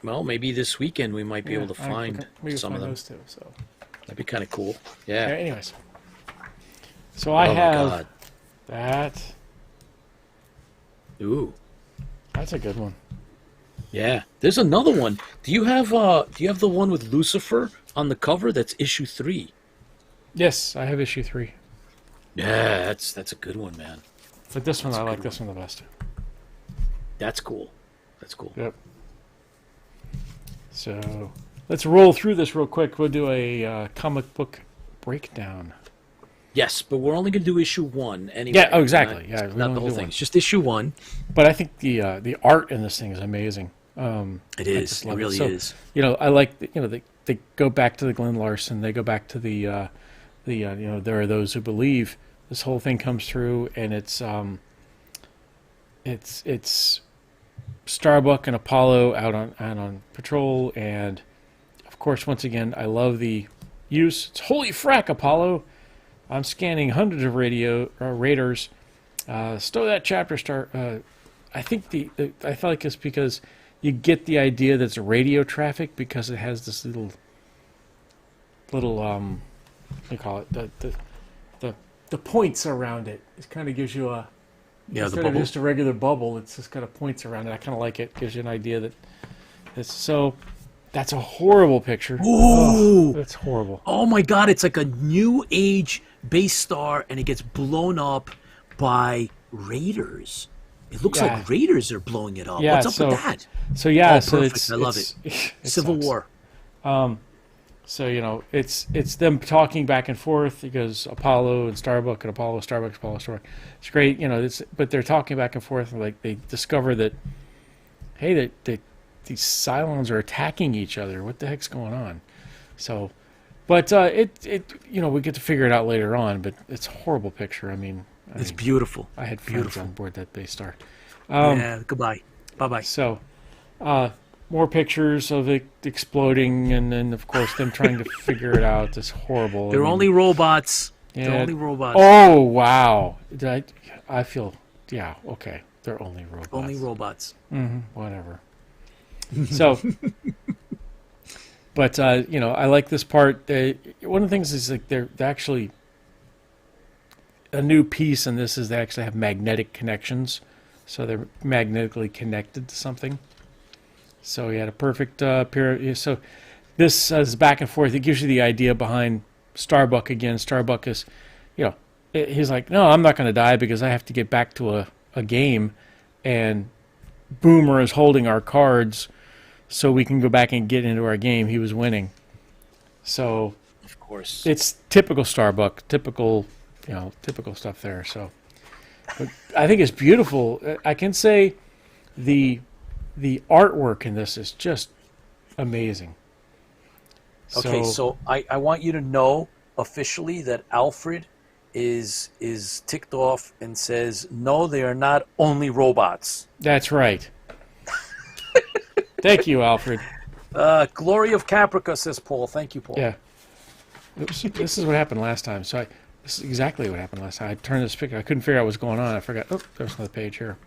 Well, maybe this weekend we might be able to find maybe some of them. those 2. So That'd be kind of cool. yeah. Yeah. Anyways, so I Oh my have God. that. Ooh. That's a good one. Yeah. There's another one. Do you have the one with Lucifer on the cover? That's issue 3. Yes, I have issue 3. Yeah, that's a good one, man. But this one, That's I a like good this one the best. That's cool. That's cool. Yep. So let's roll through this real quick. We'll do a comic book breakdown. Yes, but we're only going to do issue 1 anyway. Yeah, oh, exactly. Not, Yeah, we not only the whole do thing. one. It's just issue 1. But I think the art in this thing is amazing. It is. It really is. You know, I like they go back to the Glenn Larson. They go back to the you know, there are those who believe. This whole thing comes through, and it's Starbuck and Apollo out on patrol, and of course, once again, I love the use. It's holy frack, Apollo! I'm scanning hundreds of raiders. Stow that chapter start. I think I feel like it's because you get the idea that it's radio traffic because it has this little what do you call it, the points around it. It kind of gives you a The instead bubble. of just a regular bubble. It's just got a points around it. I kind of like it. Gives you an idea that it's so. That's a horrible picture. Ooh. That's horrible. Oh my God! It's like a new age base star, and it gets blown up by raiders. It looks Yeah. like raiders are blowing it up. Yeah, What's up so- with that? So yeah, Oh, so perfect. it's I love it Civil sucks. War. So you know, it's them talking back and forth. It goes Apollo and Starbuck and Apollo, Starbuck, Apollo, Starbuck. It's great, you know. But they're talking back and forth, and like they discover that, hey, that these Cylons are attacking each other. What the heck's going on? So, but you know, we get to figure it out later on. But it's a horrible picture. I mean, It's beautiful. I had friends beautiful. on board that base star. Yeah. Goodbye. Bye bye. So, more pictures of it exploding, and then of course them trying to figure it out. It's horrible. They're I mean, only robots. yeah. They're only robots. Oh wow! I feel yeah. Okay, they're only robots. Only robots. Whatever. So, but you know, I like this part. One of the things is like they're actually a new piece in this is they actually have magnetic connections, so they're magnetically connected to something. So he had a perfect pair. So this is back and forth. It gives you the idea behind Starbuck again. Starbuck is, you know, he's like, no, I'm not going to die because I have to get back to a game, and Boomer is holding our cards so we can go back and get into our game. He was winning. So Of course. it's typical Starbuck, typical stuff there. So but I think it's beautiful. I can say the artwork in this is just amazing. Okay, so I want you to know officially that Alfred is ticked off and says, no, they are not only robots. That's right. Thank you, Alfred. Glory of Caprica, says Paul. Thank you, Paul. Yeah. Oops, this is what happened last time. So this is exactly what happened last time. I turned this picture. I couldn't figure out what was going on. I forgot. Oh, there's another page here.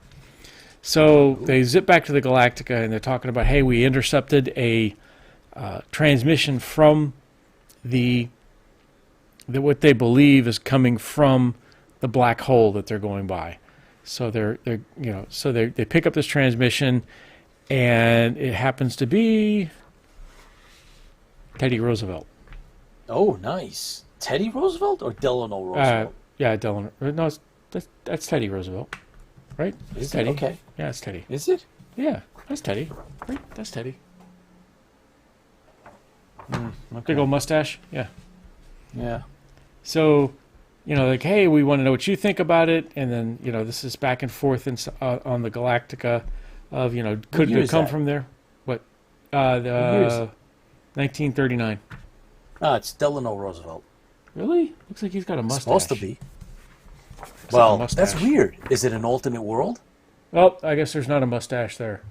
So they zip back to the Galactica, and they're talking about, hey, we intercepted a transmission from the what they believe is coming from the black hole that they're going by. So they pick up this transmission, and it happens to be Teddy Roosevelt. Oh, nice. Teddy Roosevelt or Delano Roosevelt? Yeah, Delano. No, that's Teddy Roosevelt, right? It's Is it? Teddy. Okay. Yeah, it's Teddy. Is it? Yeah, that's Teddy. Right, that's Teddy. Okay. Big old mustache. Yeah. Yeah. So, you know, like, hey, we want to know what you think about it, and then, you know, this is back and forth on the Galactica of, you know, could year it is come that? from there? What? year is it? 1939. Ah, it's Delano Roosevelt. Really? Looks like he's got a mustache. Supposed to be. Looks Well, like a mustache. that's weird. Is it an alternate world? Oh, I guess there's not a mustache there.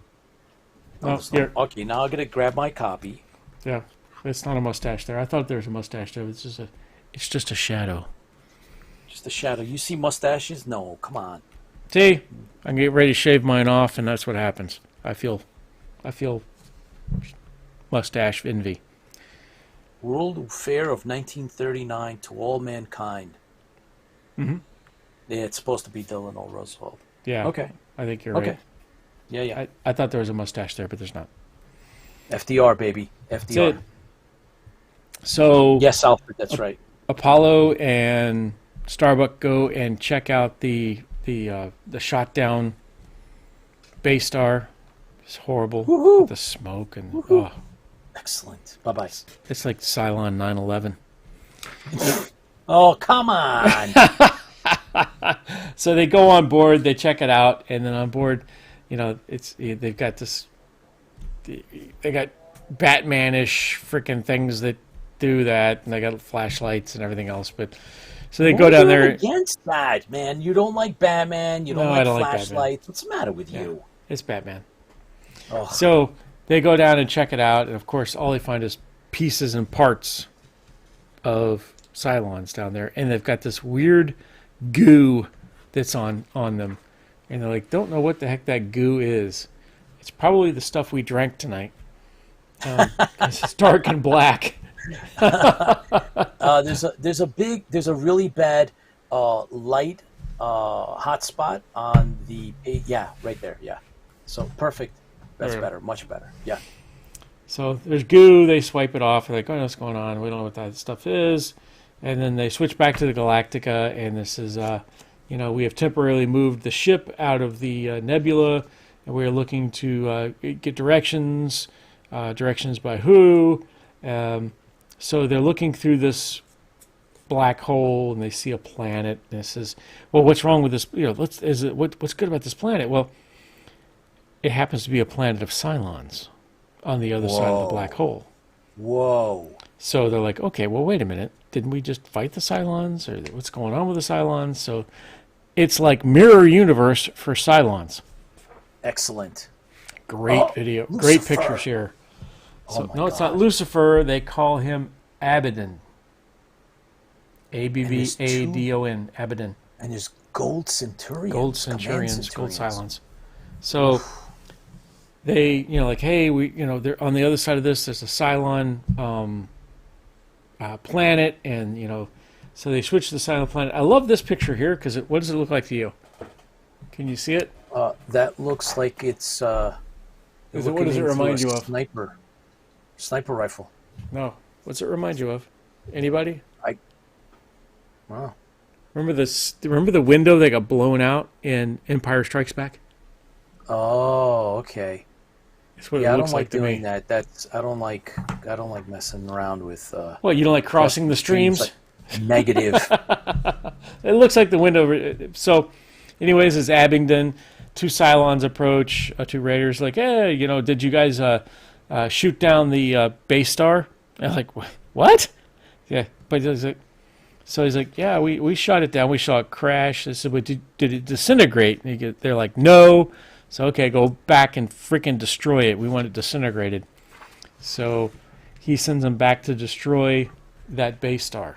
No, Oh, there's not. here. Okay, now I'm gonna grab my copy. Yeah, it's not a mustache there. I thought there was a mustache there. It's just a shadow. Just a shadow. You see mustaches? No, come on. See, I can get ready to shave mine off, and that's what happens. I feel mustache envy. World Fair of 1939 to all mankind. Mm-hmm. Yeah, it's supposed to be Delano Roosevelt. Yeah. Okay. I think you're Okay. right. Yeah. I thought there was a mustache there, but there's not. FDR, baby. That's FDR. it. So Yes, Alfred, that's right. Apollo and Starbuck go and check out the shot down base star. It's horrible. Woohoo! With the smoke and oh, Excellent. Bye-bye. it's like Cylon 9/11. Oh, come on. So they go on board, they check it out, and then on board, they've got this. They got Batman-ish freaking things that do that, and they got flashlights and everything else. But so they go down there. Against that, man. You don't like Batman. You don't No, like I don't like flashlights. What's the matter with you? It's Batman. Oh. So they go down and check it out, and of course, all they find is pieces and parts of Cylons down there, and they've got this weird goo that's on them, and they're like, don't know what the heck that goo is. It's probably the stuff we drank tonight. 'Cause it's dark and black. There's a really bad light hot spot on the right there. Yeah, so perfect. That's Right. better, much better. Yeah. So there's goo. They swipe it off. They're like, oh, what's going on? We don't know what that stuff is. And then they switch back to the Galactica, and this is, we have temporarily moved the ship out of the nebula, and we're looking to get directions. Directions by who? So they're looking through this black hole, and they see a planet. And it says, well, what's wrong with this? What's good about this planet? Well, it happens to be a planet of Cylons on the other side of the black hole. Whoa. So they're like, okay, well, wait a minute. Didn't we just fight the Cylons? Or what's going on with the Cylons? So it's like mirror universe for Cylons. Excellent. Great video. Lucifer. Great pictures here. So, Oh my no, it's God. not Lucifer. They call him Abaddon. Abbadon. Abaddon. And there's gold Centurions. Gold Centurions. Gold Cylons. So they, hey, they're on the other side of this. There's a Cylon planet, and so they switch to the Cylon planet. I love this picture here because what does it look like to you? Can you see it? That looks like it's. What does it remind you of? Sniper rifle. No. What's it remind you of? Anybody? Wow. Remember the window that got blown out in Empire Strikes Back? Oh, okay. That's what Yeah, it I looks don't like like to doing me. that. I don't like messing around with. What, you don't like crossing the streams? Like negative. It looks like the window. So, anyways, it's Abingdon. Two Cylons approach. Two Raiders like, hey, did you guys shoot down the base star? And I'm like, what? Yeah, but he's like, yeah, we shot it down. We saw it crash. I said, but did it disintegrate? And they're like, no. So, okay, go back and freaking destroy it. We want it disintegrated. So he sends them back to destroy that base star.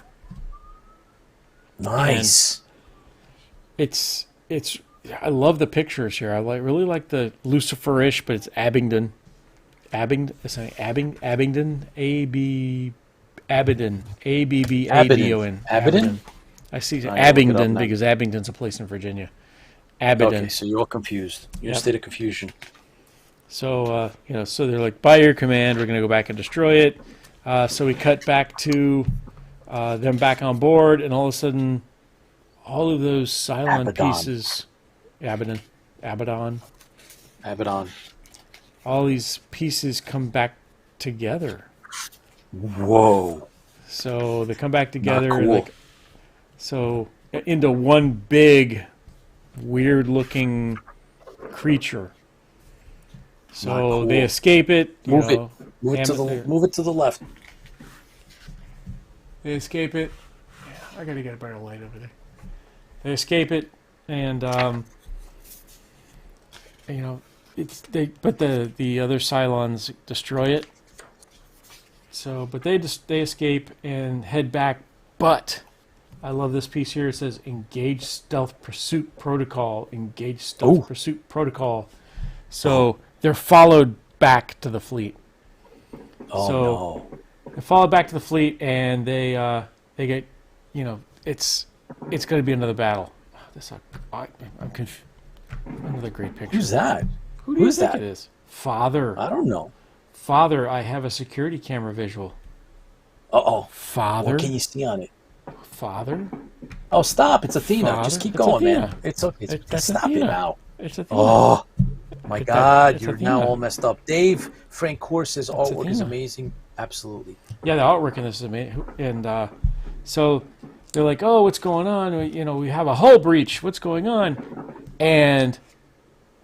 Nice. And I love the pictures here. I really like the Lucifer-ish, but it's Abingdon. Abingdon. Abaddon. Abbadon. Abaddon? I see I'll Abingdon look it up now. because Abingdon's a place in Virginia. Abaddon. Okay, so you're confused. You're in a state of confusion. So, so they're like, by your command, we're going to go back and destroy it. So we cut back to them back on board, and all of a sudden, all of those Cylon Abaddon. pieces, Abaddon, all these pieces come back together. Whoa. So they come back together, cool. into one big, weird-looking creature. So Cool. they escape it. Move it to the left. They escape it. I gotta get a better light over there. They escape it, and you know, but the other Cylons destroy it. So, but they escape and head back. But I love this piece here. It says engage stealth pursuit protocol. Engage stealth pursuit protocol. So they're followed back to the fleet. Oh so no! They follow back to the fleet, and they get, you know, it's going to be another battle. I'm confused. Another great picture. Who's that? Who do you Who's think that? it is? Father. I don't know. Father, I have a security camera visual. Uh-oh. Father. What can you see on it? Father. Oh, stop. It's Athena. Father? Just keep It's going, Athena. man. It's okay. It's Stop Athena. it now. It's Athena. Oh, my It's God. it's You're Athena. now all messed up. Dave, Frank Corse's artwork is Athena. amazing. Absolutely. Yeah, the artwork in this is amazing. And so they're like, oh, what's going on? You know, we have a hull breach. What's going on? And,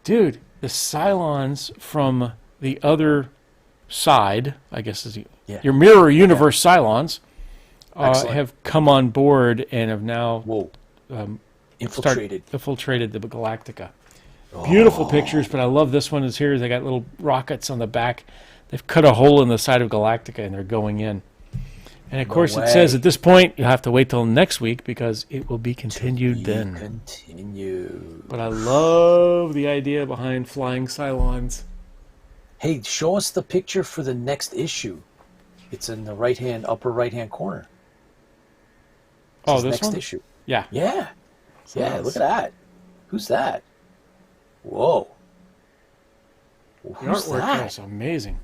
dude, the Cylons from the other side, I guess is your mirror universe Cylons, have come on board and have now Infiltrated. infiltrated the Galactica. Beautiful pictures, but I love this one is here. They got little rockets on the back. They've cut a hole in the side of Galactica and they're going in. And of course it says at this point you'll have to wait till next week because it will be continued then. Continue. But I love the idea behind flying Cylons. Hey, show us the picture for the next issue. It's in the upper right-hand corner. Oh, this next one? issue. Yeah. Yeah. So Yeah, look at that. Who's that? Whoa. The Who's artwork that? is amazing.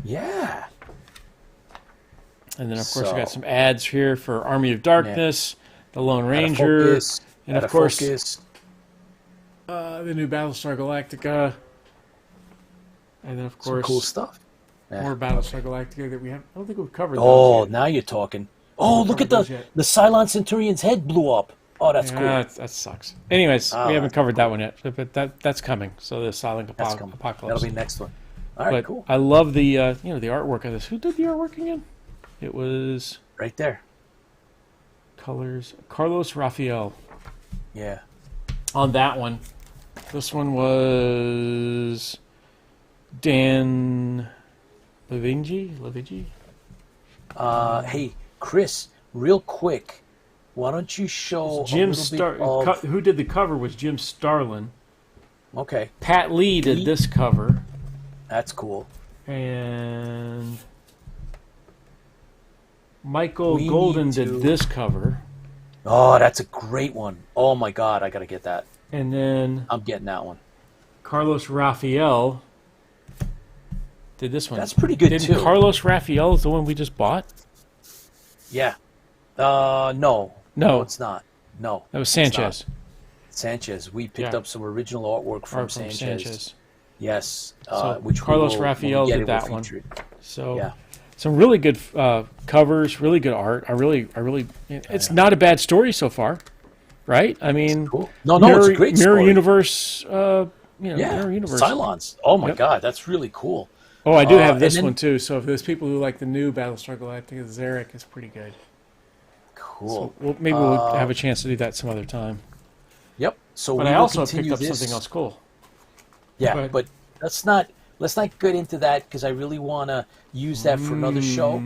Yeah. And then, of course, we got some ads here for Army of Darkness, the Lone Ranger, Focus, and, of course, focus. the new Battlestar Galactica. And then, of course, Some cool stuff. Yeah. more Battlestar Galactica that we have. I don't think we've covered Oh, those yet. now you're talking. Oh, look at covered those yet. the Cylon Centurion's head blew up. Oh, that's cool. That sucks. Anyways, Oh, we haven't covered that one yet, but that's coming. So the Silent That's coming. Apocalypse. That'll be next one. All right, But cool. I love the the artwork of this. Who did the artwork again? It was Right there. colors Carlos Rafael Yeah. on that one. This one was Dan Levigi. Hey, Chris, real quick, why don't you show Jim a little bit of... who did the cover was Jim Starlin. Okay, Pat Lee did this cover, that's cool. and Michael We Golden need to- did this cover, Oh, that's a great one. Oh my God, I gotta get that. and then I'm getting that one. Carlos Rafael did this one. That's pretty good Didn't too. Carlos Rafael is the one we just bought? Yeah. No. No. It's not. No. That was it's not. Sanchez. Sanchez. We picked Yeah. up some original artwork from Art from Sanchez. Yes. So Which Carlos we will, Rafael when we get did it, that we'll one. feature it. So Yeah. some really good covers, really good art. I really, it's not a bad story so far, right? I mean, Cool. No, it's a great Mirror story. Universe. Yeah. Mirror Universe. Cylons. Oh my Yep. God, that's really cool. Oh, I do have and this then- one too. So if there's people who like the new Battlestar Galactica, Zarek is pretty good. Cool. So maybe we'll have a chance to do that some other time. Yep. So But we I will also picked continue up this. something else cool. Yeah, Go ahead. but let's not get into that because I really want to use that for another show.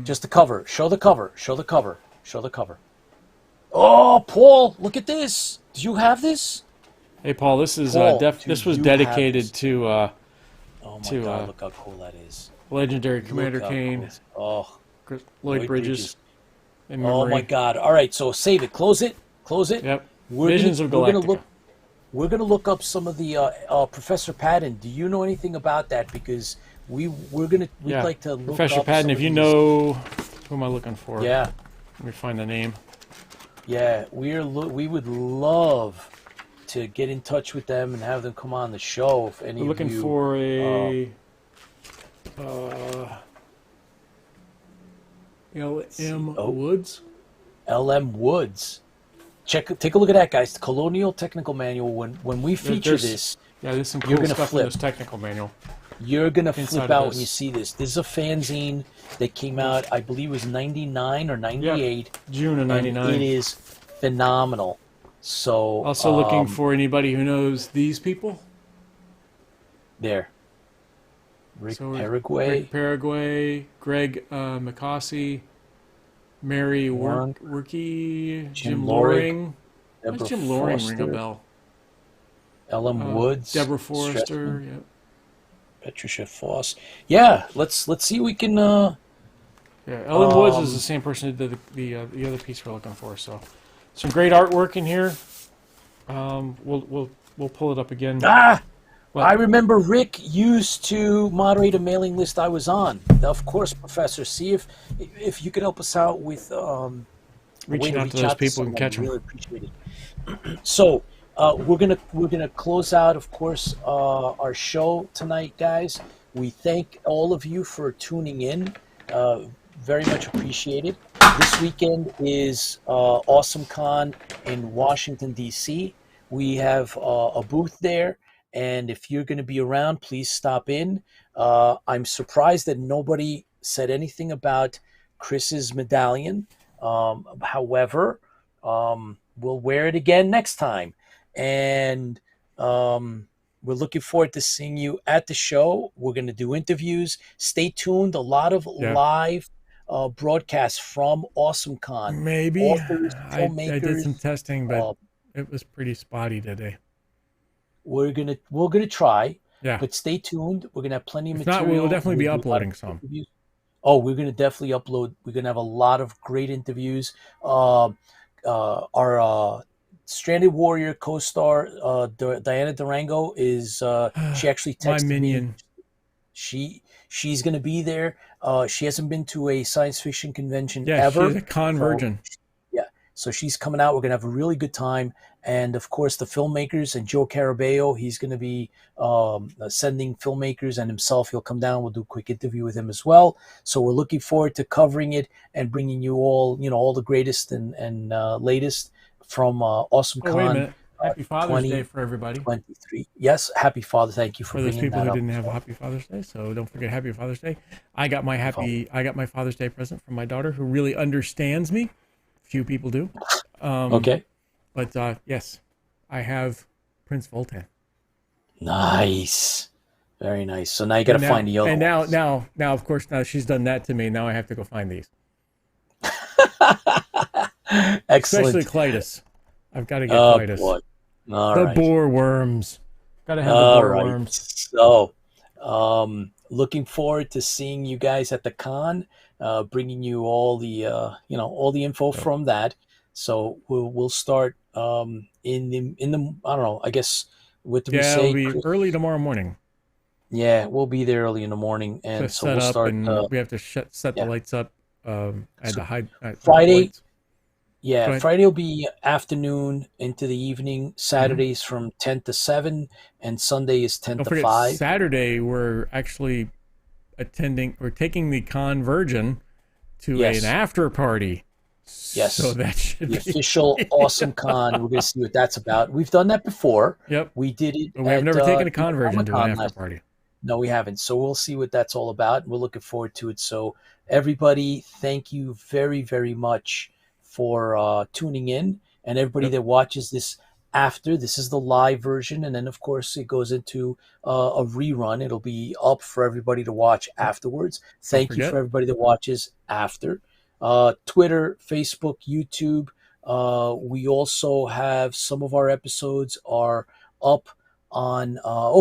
Just the cover. Show the cover. Show the cover. Show the cover. Oh, Paul, look at this. Do you have this? Hey, Paul, this is Paul, this do was you dedicated have this? to Oh my To, God, look how cool that is. legendary Commander Look how Kane, cool. Oh, Lloyd Bridges. In oh memory. my God. All right, so save it. Close it. Close it. Yep. We're Visions gonna, of we're gonna Galactica. look. We're gonna look up some of the Professor Patton. Do you know anything about that? Because we'd like to look Professor up Patton, some if of you these- know, who am I looking for? Yeah, Let me find the name. yeah. We would love to get in touch with them and have them come on the show. If any We're of looking you, for a L.M. Oh. Woods. LM Woods. Take a look at that, guys. The Colonial Technical Manual. When we feature There's- this, Yeah, there's some You're cool gonna stuff flip. in this technical manual. You're gonna Inside flip of out this. when you see this. This is a fanzine that came out, I believe it was 99 or 98. June of And '99. it is phenomenal. So Also looking for anybody who knows these people. there. Rick So Paraguay. Rick Paraguay, Greg McCossie, Mary Warren, Worky, Jim Jim Loring, Loring. Deborah What's Jim Loring ring a Foster, bell? Ellen Woods, Deborah Forrester. Stressman, Yep. Patricia Foss. Yeah, let's see. We can. Yeah, Ellen Woods is the same person who did the other piece we're looking for. So, some great artwork in here. We'll pull it up again. What? I remember Rick used to moderate a mailing list I was on. Of course, Professor. See if you could help us out with Reaching out to those people and catch them. Really appreciate it. So we're gonna close out, of course, our show tonight, guys. We thank all of you for tuning in. Very much appreciated. This weekend is Awesomecon in Washington, D.C. We have a booth there, and if you're going to be around, please stop in. I'm surprised that nobody said anything about Chris's medallion. However, we'll wear it again next time. And we're looking forward to seeing you at the show. We're going to do interviews. Stay tuned. A lot of live broadcasts from Awesomecon. Maybe. Authors, I filmmakers. did some testing, but it was pretty spotty today. We're gonna try. Yeah. But stay tuned. We're gonna have plenty of If material. not, we'll definitely be do a lot of uploading some. interviews. Oh, we're gonna definitely upload. We're gonna have a lot of great interviews. Our Stranded Warrior co-star Diana Durango is she actually texted My minion. me. She's gonna be there. She hasn't been to a science fiction convention Yeah, ever. she's a con virgin. So she's coming out. We're going to have a really good time. And, of course, the filmmakers and Joe Carabeo, he's going to be sending filmmakers and himself. He'll come down. We'll do a quick interview with him as well. So we're looking forward to covering it and bringing you all the greatest and latest from Awesomecon. Oh, wait a minute. Happy Father's Day for everybody. 23. Yes, Happy Father. Thank you for those bringing people that who up. didn't have a Happy Father's Day. So don't forget Happy Father's Day. I got my Father's Day present from my daughter, who really understands me. Few people do. Okay. But yes, I have Prince Voltan. Nice. Very nice. So now you got to find the other ones. And now, of course, now she's done that to me. Now I have to go find these. Excellent. Especially Clytus. I've got to get Clytus. Boy. The boar worms. Got to have the boar worms. So, looking forward to seeing you guys at the con. Bringing you all the all the info from that. So we'll start in the I don't know, I guess what do we say? It'll be early tomorrow morning. Yeah, we'll be there early in the morning, and so we'll start. And we have to set the lights up at the high Friday. Yeah, Friday will be afternoon into the evening. Saturday's from 10 to 7, and Sunday is 10 to 5. Saturday we're actually taking the Convergent to an after party. Yes. So that should be official Awesomecon. We're going to see what that's about. We've done that before. Yep. We did it. But we have never taken a Convergent to an after party. No, we haven't. So we'll see what that's all about. We're looking forward to it. So everybody, thank you very, very much for tuning in. And everybody that watches this after, this is the live version, and then of course it goes into a rerun. It'll be up for everybody to watch afterwards. Thank you for everybody that watches after. Twitter, Facebook, YouTube. We also have some of our episodes are up on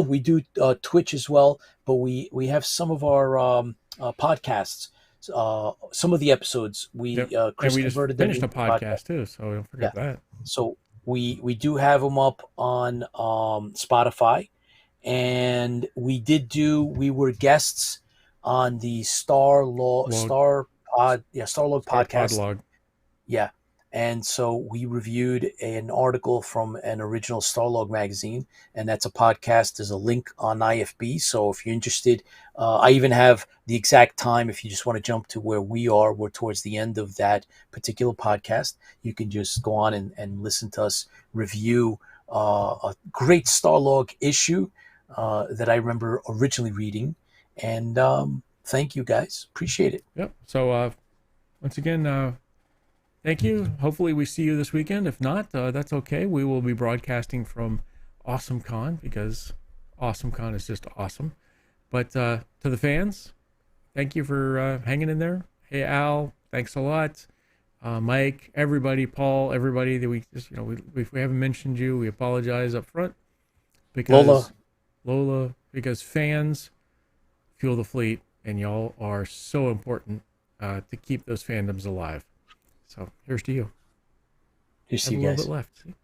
we do Twitch as well, but we have some of our podcasts. Some of the episodes Chris we just converted finished them a podcast too, so don't forget that. So we do have them up on Spotify, and we were guests on the Starlog podcast. Podlog. Yeah. And so we reviewed an article from an original Starlog magazine, and that's a podcast. There's a link on IFB. So if you're interested, I even have the exact time. If you just want to jump to where we are, we're towards the end of that particular podcast. You can just go on and listen to us review a great Starlog issue. that I remember originally reading. And thank you guys. Appreciate it. Yep. So once again, thank you. Hopefully we see you this weekend. If not, that's okay. We will be broadcasting from Awesomecon because Awesomecon is just awesome. But to the fans, thank you for hanging in there. Hey, Al, thanks a lot. Mike, everybody, Paul, everybody that we just, we haven't mentioned you. We apologize up front because Lola, because fans fuel the fleet, and y'all are so important to keep those fandoms alive. So here's to you. Here's to you Have a guys. little bit left. See?